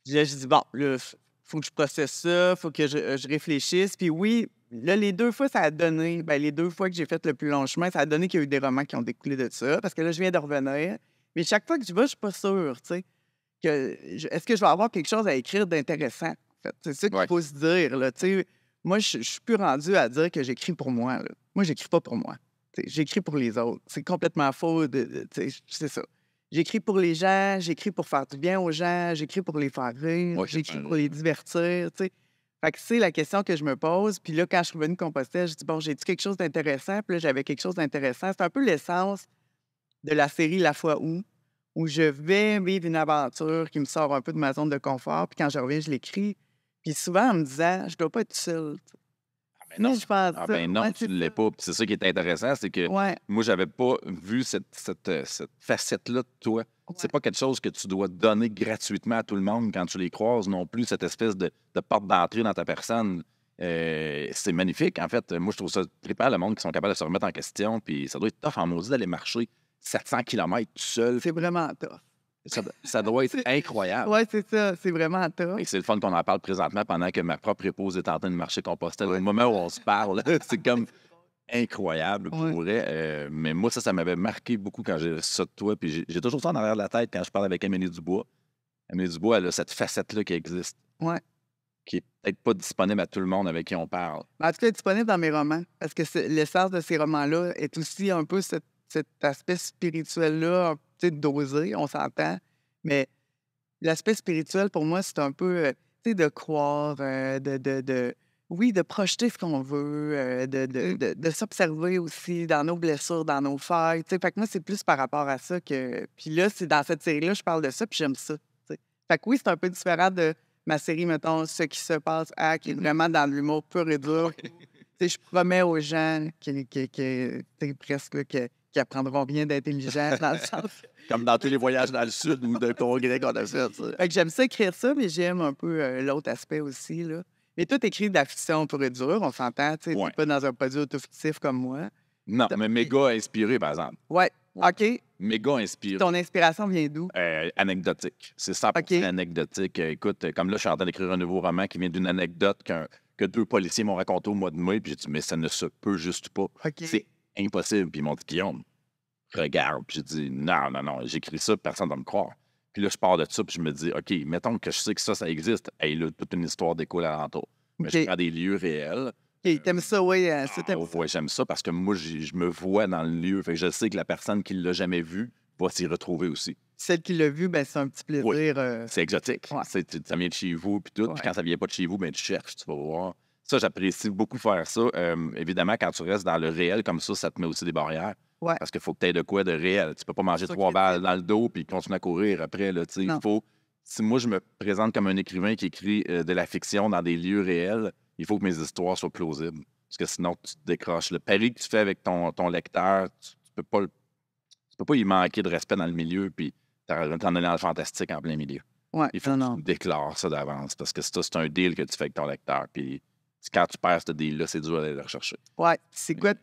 Puis là, je dis, bon, là, faut que je processe ça, faut que je réfléchisse. Puis oui, là, les 2 fois, ça a donné, les 2 fois que j'ai fait le plus long chemin, ça a donné qu'il y a eu des romans qui ont découlé de ça, parce que là, je viens de revenir. Mais chaque fois que je vais, je suis pas sûre, tu sais, est-ce que je vais avoir quelque chose à écrire d'intéressant, en fait? C'est ça qu'il faut se dire, là, tu sais. Moi, je suis plus rendue à dire que j'écris pour moi, là. Moi, j'écris pas pour moi. J'écris pour les autres. C'est complètement faux, c'est ça. J'écris pour les gens, j'écris pour faire du bien aux gens, j'écris pour les faire rire, j'écris pour les divertir, tu sais. Fait que c'est la question que je me pose. Puis là, quand je suis revenue de Compostelle, je dis, bon, j'ai-tu quelque chose d'intéressant? Puis là, j'avais quelque chose d'intéressant. C'est un peu l'essence de la série La fois où je vais vivre une aventure qui me sort un peu de ma zone de confort. Puis quand je reviens, je l'écris. Puis souvent, en me disant, je dois pas être seule. Non, je pense non, tu ne l'es pas. Puis c'est ça qui est intéressant, c'est que moi, j'avais pas vu cette facette-là de toi. C'est pas quelque chose que tu dois donner gratuitement à tout le monde quand tu les croises non plus, cette espèce de porte d'entrée dans ta personne. C'est magnifique, en fait. Moi, je trouve ça trippant, le monde qui sont capables de se remettre en question. Puis ça doit être tough en maudit d'aller marcher 700 km tout seul. C'est vraiment tough. Ça doit être incroyable. Oui, c'est ça. C'est vraiment tough. Et c'est le fun qu'on en parle présentement pendant que ma propre épouse est en train de marcher Compostelle. Au moment où on se parle, c'est comme incroyable pour vrai. Mais moi, ça m'avait marqué beaucoup quand j'ai ça de toi. Puis j'ai toujours ça en arrière de la tête quand je parle avec Amélie Dubois. Amélie Dubois, elle a cette facette-là qui existe. Oui. Qui est peut-être pas disponible à tout le monde avec qui on parle. En tout cas, elle est disponible dans mes romans. Parce que l'essence de ces romans-là est aussi un peu cet aspect spirituel-là, dosé, on s'entend. Mais l'aspect spirituel, pour moi, c'est un peu, de croire, de projeter ce qu'on veut, de s'observer aussi dans nos blessures, dans nos failles. Fait que moi, c'est plus par rapport à ça que... Puis là, c'est dans cette série-là, je parle de ça, puis j'aime ça. T'sais. Fait que oui, c'est un peu différent de ma série, mettons, Ce qui se passe à, qui est vraiment dans l'humour pur et dur. Je promets aux gens presque qui apprendront bien d'intelligence dans le sens... Comme dans tous les voyages dans le sud ou de congrès qu'on a fait. Fait que j'aime ça écrire ça, mais j'aime un peu l'autre aspect aussi, là. Mais toi, t'écris de la fiction pure et dure, on s'entend, tu sais, t'es pas dans un produit autofictif comme moi. Non, mais méga inspiré, par exemple. Ouais, OK. Méga inspiré. Ton inspiration vient d'où? Anecdotique. C'est 100% anecdotique. Écoute, comme là, je suis en train d'écrire un nouveau roman qui vient d'une anecdote que 2 policiers m'ont raconté au mois de mai, puis j'ai dit, mais ça ne se peut juste pas. C'est impossible. Puis ils m'ont dit, Guillaume, regarde. Puis j'ai dit, non, j'écris ça, personne ne va me croire. Puis là, je pars de ça, puis je me dis, OK, mettons que je sais que ça existe. Hey, là, toute une histoire d'école alentour. Mais je prends des lieux réels. OK, t'aimes ça, oui. Oui, j'aime ça parce que moi, je me vois dans le lieu. Fait que je sais que la personne qui ne l'a jamais vu va s'y retrouver aussi. Celle qui l'a vu, ben c'est un petit plaisir. Oui. C'est exotique. Ouais. Ça vient de chez vous, puis tout. Puis quand ça vient pas de chez vous, ben tu cherches, tu vas voir. Ça, j'apprécie beaucoup faire ça. Évidemment, quand tu restes dans le réel comme ça te met aussi des barrières. Ouais. Parce qu'il faut que tu aies de quoi de réel. Tu peux pas manger C'est ça 3 qui est balles dit. dans le dos puis continuer à courir après. Là, il Non. faut. Si moi, je me présente comme un écrivain qui écrit de la fiction dans des lieux réels, il faut que mes histoires soient plausibles. Parce que sinon, tu te décroches. Le pari que tu fais avec ton lecteur, tu peux pas y manquer de respect dans le milieu puis t'en aller dans le fantastique en plein milieu. Ouais. Il faut que tu déclares ça d'avance parce que ça, c'est un deal que tu fais avec ton lecteur. Puis quand tu perds ce deal-là, c'est dur d'aller le rechercher. Ouais. C'est quoi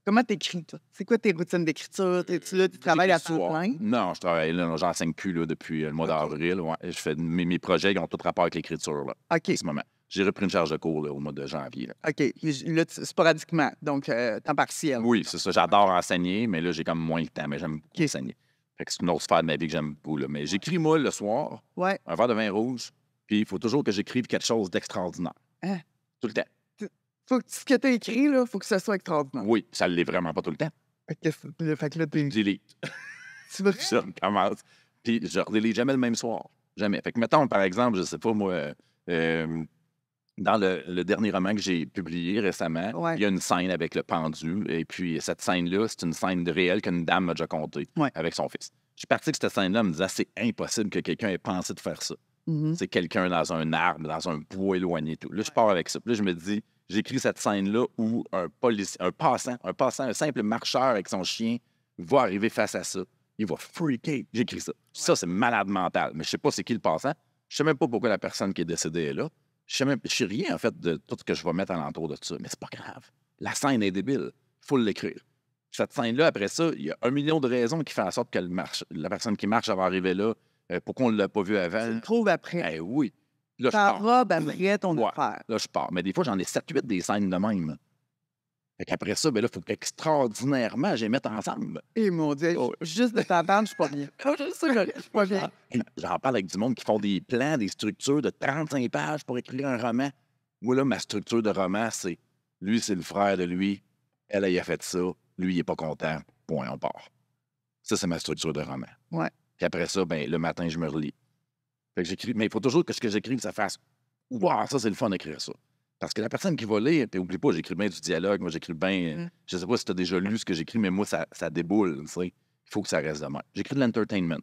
comment t'écris, toi? C'est quoi tes routines d'écriture? Tu là, tu travailles à temps plein? Non, je travaille là. J'enseigne plus là, depuis le mois d'avril. Ouais. Je fais mes projets qui ont tout rapport avec l'écriture là, OK. en ce moment. J'ai repris une charge de cours là, au mois de janvier. Là. OK. Là, sporadiquement. Donc, temps partiel. Oui, c'est ça. J'adore enseigner, mais là, j'ai comme moins le temps. Mais j'aime beaucoup OK. enseigner. Fait que c'est une autre sphère de ma vie que j'aime beaucoup. Là. Mais j'écris, moi, le soir, Ouais. un verre de vin rouge, puis il faut toujours que j'écrive quelque chose d'extraordinaire. Hein? Tout le temps. Faut que ce que tu as écrit, là, faut que ce soit extraordinaire. Oui, ça ne l'est vraiment pas tout le temps. Fait que là, t'es. Delete. Tu vas. Je recommence. Puis je ne relis jamais le même soir. Jamais. Fait que, mettons, par exemple, je sais pas, moi, dans le dernier roman que j'ai publié récemment, Ouais. il y a une scène avec le pendu. Et puis, cette scène-là, c'est une scène réelle qu'une dame m'a déjà contée Ouais. avec son fils. Je suis parti de cette scène-là en me disant, c'est impossible que quelqu'un ait pensé de faire ça. Mhm. C'est quelqu'un dans un arbre, dans un bois éloigné. Tout. Là, je pars avec ça. Puis là, je me dis, j'écris cette scène-là où un passant, un simple marcheur avec son chien va arriver face à ça. Il va freaker. J'écris ça. Ça, c'est malade mental. Mais je sais pas c'est qui le passant. Je sais même pas pourquoi la personne qui est décédée est là. Je sais rien, en fait, de tout ce que je vais mettre alentour de ça. Mais c'est pas grave. La scène est débile. Il faut l'écrire. Cette scène-là, après ça, il y a 1 million de raisons qui font en sorte que la personne qui marche va arriver là. Pourquoi on ne l'a pas vu Tu avant? le trouves après. Eh oui. Là, je Ta pars. robe après ton Ouais. affaire. Là, je pars. Mais des fois, j'en ai 7-8 des scènes de même. Fait qu'après ça, ben là, il faut qu'extraordinairement, je les mette ensemble. Eh mon Dieu, Oh. juste de t'entendre, je suis pas bien. Je suis pas bien. J'en parle avec du monde qui font des plans, des structures de 35 pages pour écrire un roman. Moi, là, ma structure de roman, c'est lui, c'est le frère de lui. Elle, il a fait ça. Lui, il n'est pas content. Point, on part. Ça, c'est ma structure de roman. Ouais. Puis après ça, ben, le matin, je me relis. Fait que j'écris. Mais il faut toujours que ce que j'écrive, ça fasse wow, ça, c'est le fun d'écrire ça. Parce que la personne qui va lire, puis oublie pas, j'écris bien du dialogue, moi, j'écris bien. Je sais pas si tu as déjà lu ce que j'écris, mais moi, ça déboule. Tu sais. Il faut que ça reste de même. J'écris de l'entertainment.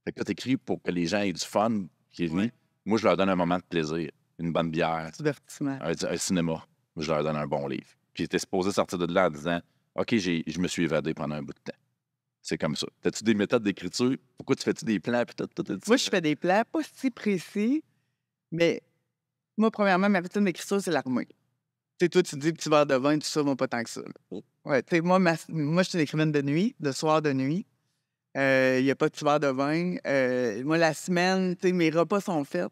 Fait que là, t'écris pour que les gens aient du fun qui est venu. Ouais. Moi, je leur donne un moment de plaisir, une bonne bière, Divertissement. un cinéma. Je leur donne un bon livre. Puis j'étais supposé sortir de là en disant OK, je me suis évadé pendant un bout de temps. C'est comme ça. T'as-tu des méthodes d'écriture? Pourquoi tu fais-tu des plans? Puis Moi, je fais des plans pas si précis, mais moi, premièrement, ma routine d'écriture, c'est l'armée. Tu sais, toi, tu dis petit verre de vin, tout ça, moi, pas tant que ça. là. Ouais, tu sais, moi, je suis une écrivaine de nuit, de soir, de nuit. Il n'y a pas de petit verre de vin. Moi, la semaine, tu sais, mes repas sont faits.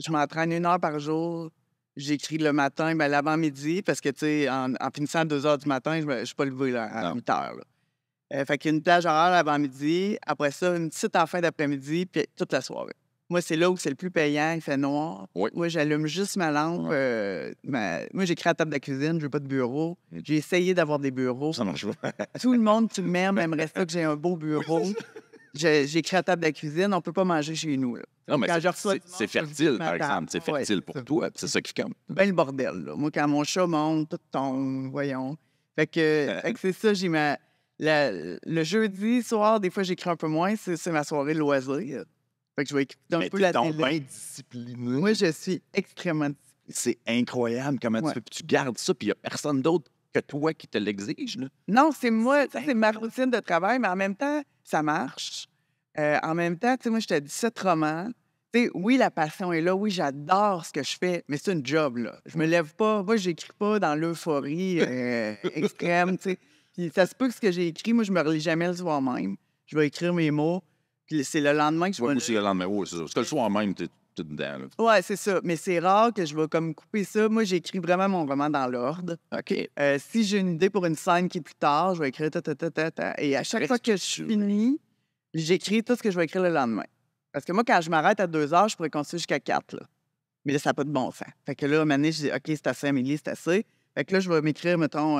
Je m'entraîne 1 heure par jour. J'écris le matin, ben, l'avant-midi, parce que, tu sais, en finissant à 2 heures du matin, je ne suis pas levé là, à Non. 8 heures. Là. Fait qu'il y a une plage horaire l'avant-midi. Après ça, une petite en fin d'après-midi, puis toute la soirée. Moi, c'est là où c'est le plus payant, il fait noir. Oui. Moi, j'allume juste ma lampe. Moi, j'écris à la table de la cuisine, je veux pas de bureau. J'ai essayé d'avoir des bureaux. Ça marche pas. Tout le monde qui m'aime aimerait ça que j'ai un beau bureau. J'écris à la table de la cuisine, on peut pas manger chez nous. Là. Non, mais Quand je reçois du monde, c'est je fertile, dis, par ma exemple. table. C'est Ouais, fertile c'est pour ça. toi. C'est ça qui compte. Ben le bordel, là. Moi, quand mon chat monte, tout tombe, voyons. Fait que c'est ça, j'ai le jeudi soir, des fois, j'écris un peu moins. C'est ma soirée loisir. Fait que je vais écouter un Mais peu t'es la donc télé. bien discipliné. Moi, je suis extrêmement disciplinée. C'est incroyable comment Ouais. tu fais. Puis tu gardes ça, puis il n'y a personne d'autre que toi qui te l'exige. Là. Non, c'est moi, ça, c'est ma routine de travail, mais en même temps, ça marche. En même temps, tu sais, moi, j'étais à 17 romans. Tu sais, oui, la passion est là. Oui, j'adore ce que je fais, mais c'est une job, là. Je me lève pas. Moi, j'écris pas dans l'euphorie extrême, tu sais. Puis ça se peut que ce que j'ai écrit, moi, je me relis jamais le soir même. Je vais écrire mes mots, puis c'est le lendemain que je Tu vois vais aussi le lendemain. Oui, c'est ça. Parce que le soir même, t'es dedans. Là. Ouais, c'est ça. Mais c'est rare que je vais comme couper ça. Moi, j'écris vraiment mon roman dans l'ordre. OK. Si j'ai une idée pour une scène qui est plus tard, je vais écrire ta. Et à chaque fois que je finis, Puis j'écris tout ce que je vais écrire le lendemain. Parce que moi, quand je m'arrête à 2 heures, je pourrais continuer jusqu'à 4, là. Mais là, ça n'a pas de bon sens. Fait que là, à un moment donné, je dis, OK, c'est assez, Amélie, c'est assez. Fait que là, je vais m'écrire, mettons,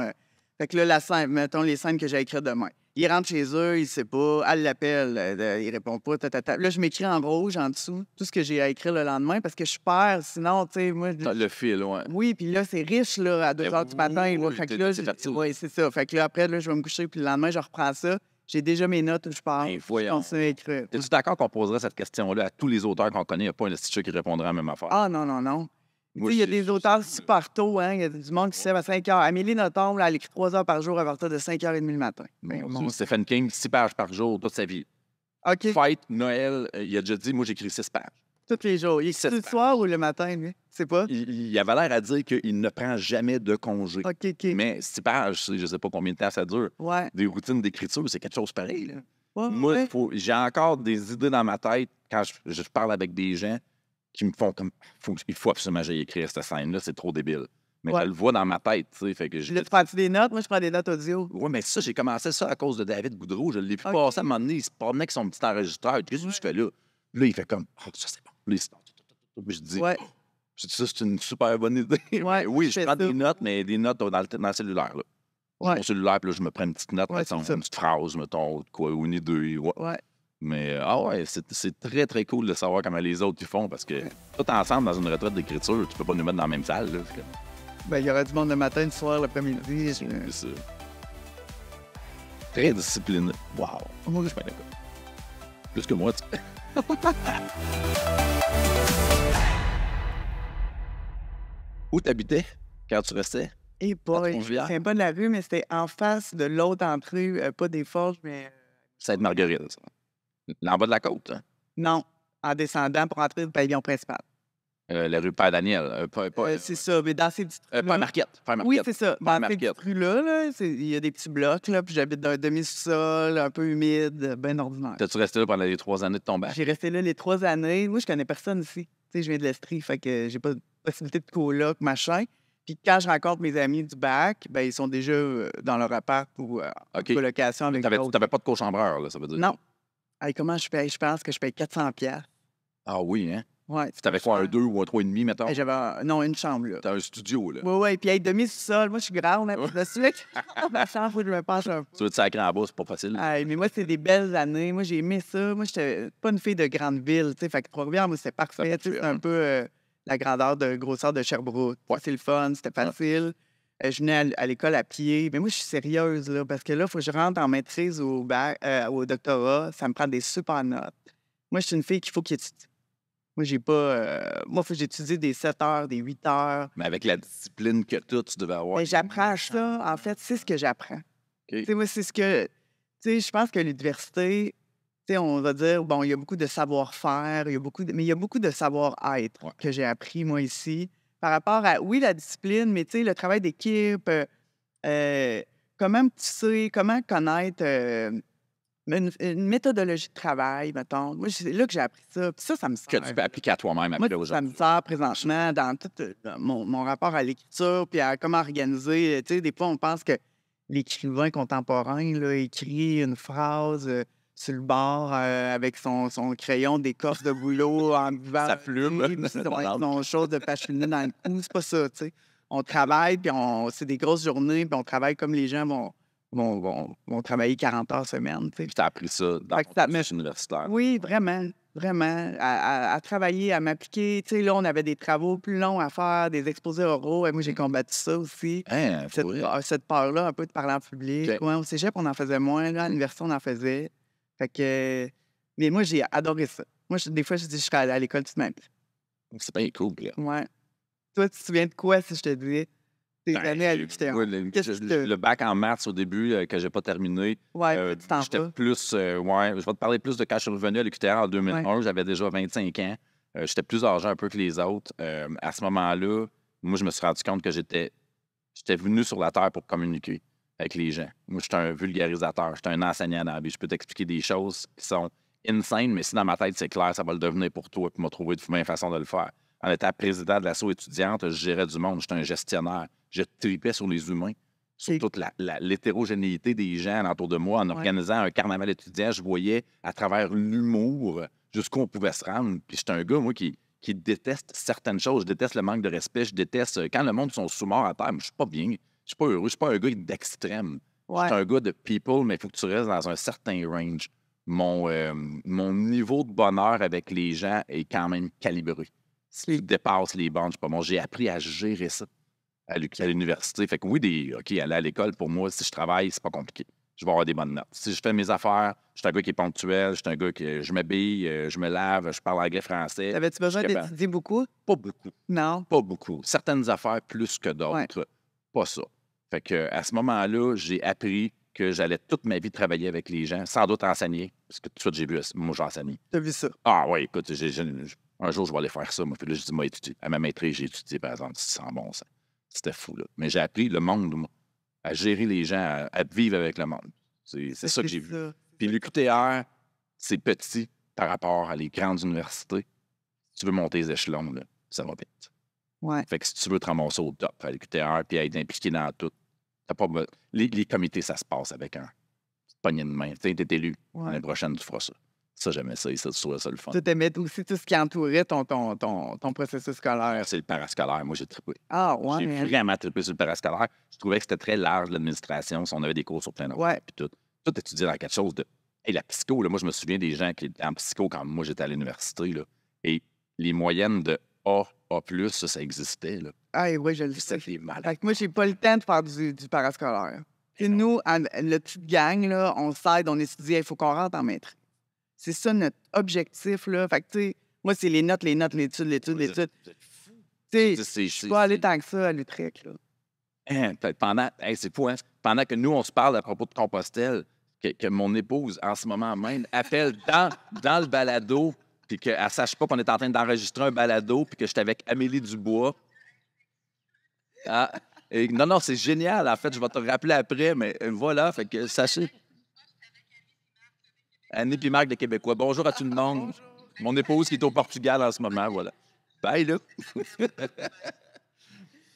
fait que là, la scène, mettons les scènes que j'ai à écrire demain. Il rentre chez eux, il sait pas, elle l'appelle, il répond pas, ta. Là, je m'écris en rouge, en dessous, tout ce que j'ai à écrire le lendemain, parce que je perds, sinon, tu sais, moi... Le fil, ouais. Oui, puis là, c'est riche, là, à 2 heures du matin. Là, fait que là, oui, c'est ça. Fait que là, après, là, je vais me coucher, puis le lendemain, je reprends ça. J'ai déjà mes notes où je pars. Ben, Je voyons. continue à écrire. Es-tu d'accord qu'on poserait cette question-là à tous les auteurs qu'on connaît? Il n'y a pas un institut qui répondrait à la même affaire. Ah, non, non, non. Moi, Tu sais, il y a je- des auteurs super tôt, hein. Il y a du monde qui se lève à 5 heures. Amélie Nothomb, là, elle écrit 3 heures par jour à partir de 5h30 le matin. Ben, Bon, Stephen King, 6 pages par jour, toute sa vie. OK, Fête, Noël, il a déjà dit, moi, j'écris 6 pages. tous les jours. Il écrit le soir ou le matin, lui? C'est pas? Il avait l'air à dire qu'il ne prend jamais de congé. OK, OK. Mais 6 pages, je ne sais pas combien de temps ça dure. Ouais. Des routines d'écriture, c'est quelque chose pareil. Là. Ouais, Moi, ouais. j'ai encore des idées dans ma tête quand je parle avec des gens qui me font comme il faut absolument que j'aille écrire cette scène-là, c'est trop débile. Mais Ouais. je le vois dans ma tête, tu sais. Fait que Là, tu prends-tu des notes? Moi, je prends des notes audio. ouais, mais ça, j'ai commencé ça à cause de David Goudreau. Je l'ai vu OK. passer à un moment donné. Il se promenait avec son petit enregistreur. Qu'est-ce que tu fais là? Là, il fait comme, ah, ça, c'est bon. Là, puis je dis, Ouais. ça, c'est une super bonne idée. Ouais, Oui, je je fais prends ça. des notes, mais des notes dans le cellulaire. Là. Ouais. Mon cellulaire, puis là, je me prends une petite note, Ouais, mettons, c'est ça. une petite phrase, mettons, quoi, une idée. Ouais. Ouais. Mais, c'est très, très cool de savoir comment les autres ils font parce que tout ensemble, dans une retraite d'écriture, tu peux pas nous mettre dans la même salle. Là, fait que Ben, il y aurait du monde le matin, le soir, l'après-midi. c'est ça. Très discipliné. Wow. Moi, Je suis bien d'accord. Plus que moi, tu Où t'habitais quand tu restais? Et boy, je Trois-Rivières? me souviens pas de la rue, mais c'était en face de l'autre entrée, pas des Forges, mais Sainte-Marguerite, ça. En bas de la côte, hein? non, en descendant pour entrer le pavillon principal. La rue Père-Daniel. C'est ça, mais dans ces petites Père Marquette. Père Oui, Marquette. c'est ça. Dans ces Marquette. petites rues-là, là, il y a des petits blocs, là, puis j'habite dans un demi-sous-sol, un peu humide, bien ordinaire. T'as-tu resté là pendant les 3 années de ton bac? J'ai resté là les 3 années. Moi, je connais personne ici. Tu sais, je viens de l'Estrie, fait que j'ai pas de possibilité de coloc, machin. Puis quand je rencontre mes amis du bac, ben ils sont déjà dans leur appart ou en OK. colocation avec d'autres. T'avais pas de cochambreur, là, ça veut dire? Non. Hey, comment je paye? Je pense que je paye 400$. Ah oui, hein? Ouais. T'avais quoi, un 2 ou un 3,5, mettons? Hey, j'avais non, une chambre, là. T'as un studio, là. Oui, oui. Puis, hey, demi-sous-sol. Moi, je suis grande, hein. Puis, de suite, ma chambre, faut que je me penche un peu. Tu veux te sacrer en bas, c'est pas facile. Hey, mais moi, c'est des belles années. Moi, j'ai aimé ça. Moi, j'étais pas une fille de grande ville, tu sais. Fait que Trois-Rivières, moi, c'était parfait. Tu sais, c'est un peu la grandeur de grosseur de Sherbrooke. Ouais. C'est le fun, c'était facile. Je venais à l'école à pied. Mais moi, je suis sérieuse, là, parce que là, il faut que je rentre en maîtrise au bac, au doctorat. Ça me prend des super notes. Moi, je suis une fille qu'il faut qu'il étudie. Moi, j'ai pas. Moi, il faut que j'étudie des 7 heures, des 8 heures. Mais avec la discipline que tu devais avoir. Mais j'apprends ça. En fait, c'est ce que j'apprends. Tu sais, moi, c'est ce que. Tu sais, je pense que l'université, tu sais, on va dire, bon, il y a beaucoup de savoir-faire, mais il y a beaucoup de savoir-être que j'ai appris, moi, ici, par rapport à, oui, la discipline, mais tu sais, le travail d'équipe, comment pousser, comment connaître une méthodologie de travail, mettons. Moi, c'est là que j'ai appris ça. Puis ça me sert. Que tu peux appliquer à toi-même Moi, après ça aujourd'hui. me sert présentement dans tout mon rapport à l'écriture puis à comment organiser. Tu sais, des fois, on pense que l'écrivain contemporain là, écrit une phrase sur le bord avec son crayon d'écorce de boulot en buvant Sa plume. son chose de passionnée dans le cou. C'est pas ça, tu sais. On travaille, puis c'est des grosses journées, puis on travaille comme les gens vont travailler 40 heures semaine, tu sais. Puis t'as appris ça dans Fait que ton ça cursus universitaire. Oui, vraiment, vraiment. À travailler, à m'appliquer. Tu sais, là, on avait des travaux plus longs à faire, des exposés oraux. Et moi, j'ai combattu ça aussi. Hein, Cette part-là, un peu de parler en public. OK. Ouais, au cégep, on en faisait moins. Là, à l'université, on en faisait. Fait que... Mais moi, j'ai adoré ça. Moi, des fois, je dis, je serais allée à l'école toute même. C'est bien cool, là. Ouais. Toi, tu te souviens de quoi, si je te dis? Tes Ben, années à l'UQTR. oui, Qu'est-ce que tu le bac en maths au début, que j'ai pas terminé. Ouais, tu t'en J'étais vas. plus. Je vais te parler plus de quand je suis revenu à l'UQTR en 2001. J'avais déjà 25 ans. J'étais plus âgé un peu que les autres. À ce moment-là, moi, je me suis rendu compte que j'étais venu sur la Terre pour communiquer avec les gens. Moi, j'étais un vulgarisateur. J'étais un enseignant dans la vie. Je peux t'expliquer des choses qui sont insane, mais si dans ma tête, c'est clair, ça va le devenir pour toi. Puis m'a trouvé de meilleure façon de le faire. En étant président de l'asso étudiante, je gérais du monde. J'étais un gestionnaire. Je tripais sur les humains. sur toute l'hétérogénéité des gens autour de moi. En organisant un carnaval étudiant, je voyais à travers l'humour jusqu'où on pouvait se rendre. Puis j'étais un gars, moi, qui déteste certaines choses. Je déteste le manque de respect. Je déteste quand le monde sont sous-morts à terre. Moi, je suis pas bien. Je suis pas heureux. Je suis pas un gars d'extrême. Je suis un gars de people, mais il faut que tu restes dans un certain range. Mon niveau de bonheur avec les gens est quand même calibré. Si tu dépasses les bandes, je sais pas, j'ai appris à gérer ça à l'université. Fait que oui, aller à l'école, pour moi, si je travaille, c'est pas compliqué. Je vais avoir des bonnes notes. Si je fais mes affaires, je suis un gars qui est ponctuel, je suis un gars que je m'habille, je me lave, je parle anglais, français. Avais-tu besoin d'étudier beaucoup? Pas beaucoup. Non? Pas beaucoup. Certaines affaires plus que d'autres. Pas ça. Fait que à ce moment-là, j'ai appris que j'allais toute ma vie travailler avec les gens, sans doute enseigner. Parce que tout de suite, j'ai vu, moi, j'enseigne. T'as vu ça? Ah oui, écoute, un jour, je vais aller faire ça. Moi, puis là, j'ai dit, moi, étudier. À ma maîtrise, j'ai étudié, par exemple, sans bon sens. C'était fou, là. Mais j'ai appris le monde, moi, à gérer les gens, à vivre avec le monde. C'est ça que j'ai vu. Puis l'UQTR, c'est petit par rapport à les grandes universités. Si tu veux monter les échelons, là, ça va vite. Ouais. Fait que si tu veux te ramasser au top à l'UQTR puis être impliqué dans tout, t'as pas... les comités, ça se passe avec un poignée de main. Tu sais, t'es élu. L'année prochaine, tu feras ça. Ça, j'aimais ça et ça, tu trouvais ça le fun. Tu aimais aussi tout ce qui entourait ton processus scolaire. C'est le parascolaire. Moi, j'ai trippé. Ah, ouais. J'ai vraiment trippé sur le parascolaire. Je trouvais que c'était très large, l'administration. Si on avait des cours sur plein de puis tout étudié dans quelque chose de... Hey, la psycho, là, moi, je me souviens des gens qui étaient en psycho quand moi, j'étais à l'université. Là, et les moyennes de A+, ça existait. Là. Ah, oui, je le sais. C'était malade. Fait que moi, j'ai pas le temps de faire du parascolaire. Et nous, le petite gang, là, on s'aide, on étudie, il faut qu'on rentre en maîtrise. C'est ça notre objectif, là. Fait que, tu sais, moi, c'est les notes, l'étude. Tu sais, je suis pas allé tant que ça à l'Utrecht, là. C'est fou, hein? Pendant que nous, on se parle à propos de Compostelle, que mon épouse, en ce moment même, appelle dans le balado, puis qu'elle ne sache pas qu'on est en train d'enregistrer un balado, puis que j'étais avec Amélie Dubois. Ah, et non, c'est génial. En fait, je vais te rappeler après, mais voilà, fait que sachez. Annie puis Marc, les Québécois. Bonjour à tout le monde. Bonjour. Mon épouse qui est au Portugal en ce moment, voilà. Bye, là.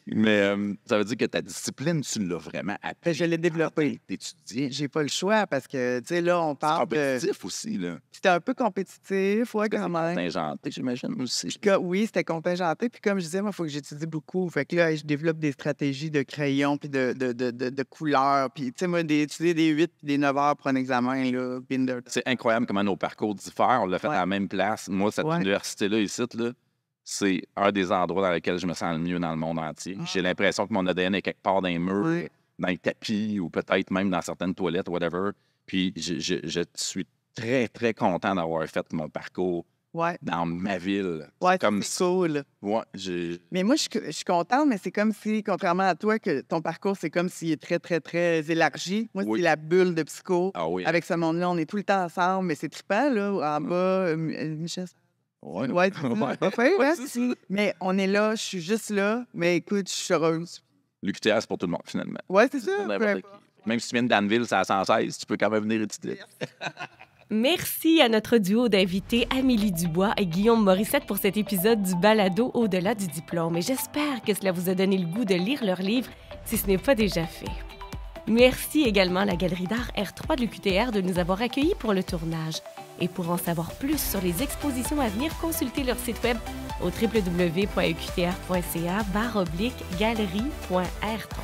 Mais ça veut dire que ta discipline, tu l'as vraiment appris. Je l'ai développée. D'étudier. J'ai pas le choix parce que, tu sais, là, on parle de... C'est compétitif aussi, là. C'était un peu compétitif, ouais, quand même. Contingenté, j'imagine, aussi. Oui, c'était contingenté. Puis comme je disais, moi, il faut que j'étudie beaucoup. Fait que là, je développe des stratégies de crayon puis de couleurs. Puis, tu sais, moi, d'étudier des 8 puis des 9 heures pour un examen, là, binder. C'est incroyable comment nos parcours diffèrent. On l'a fait à la même place. Moi, cette université-là, ici, là, c'est un des endroits dans lesquels je me sens le mieux dans le monde entier. J'ai l'impression que mon ADN est quelque part dans les murs, dans les tapis ou peut-être même dans certaines toilettes, whatever. Puis je suis très, très content d'avoir fait mon parcours dans ma ville. Ouais, c'est cool. Ouais, mais moi, je suis contente, mais c'est comme si, contrairement à toi, que ton parcours, c'est comme s'il est très, très, très élargi. Moi, c'est la bulle de psycho. Avec ce monde-là, on est tout le temps ensemble, mais c'est trippant, là, en bas. Michel... Oui, mais on est là, je suis juste là, mais écoute, je suis heureuse. L'UQTR, c'est pour tout le monde, finalement. Oui, c'est ça. Même si tu viens de Danville, c'est à 116, tu peux quand même venir étudier. Merci à notre duo d'invités, Amélie Dubois et Guillaume Morissette, pour cet épisode du balado Au-delà du diplôme. Et j'espère que cela vous a donné le goût de lire leurs livres, si ce n'est pas déjà fait. Merci également à la Galerie d'art R3 de l'UQTR de nous avoir accueillis pour le tournage. Et pour en savoir plus sur les expositions à venir, consultez leur site web au www.uqtr.ca/galerie.r3.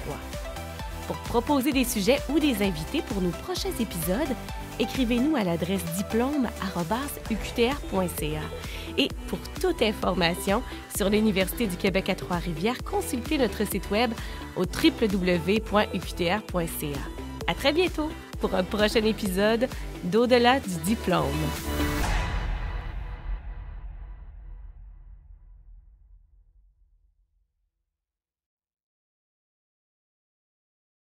Pour proposer des sujets ou des invités pour nos prochains épisodes, écrivez-nous à l'adresse diplôme@uqtr.ca. Et pour toute information sur l'Université du Québec à Trois-Rivières, consultez notre site web au www.uqtr.ca. À très bientôt pour un prochain épisode d'Au-delà du diplôme.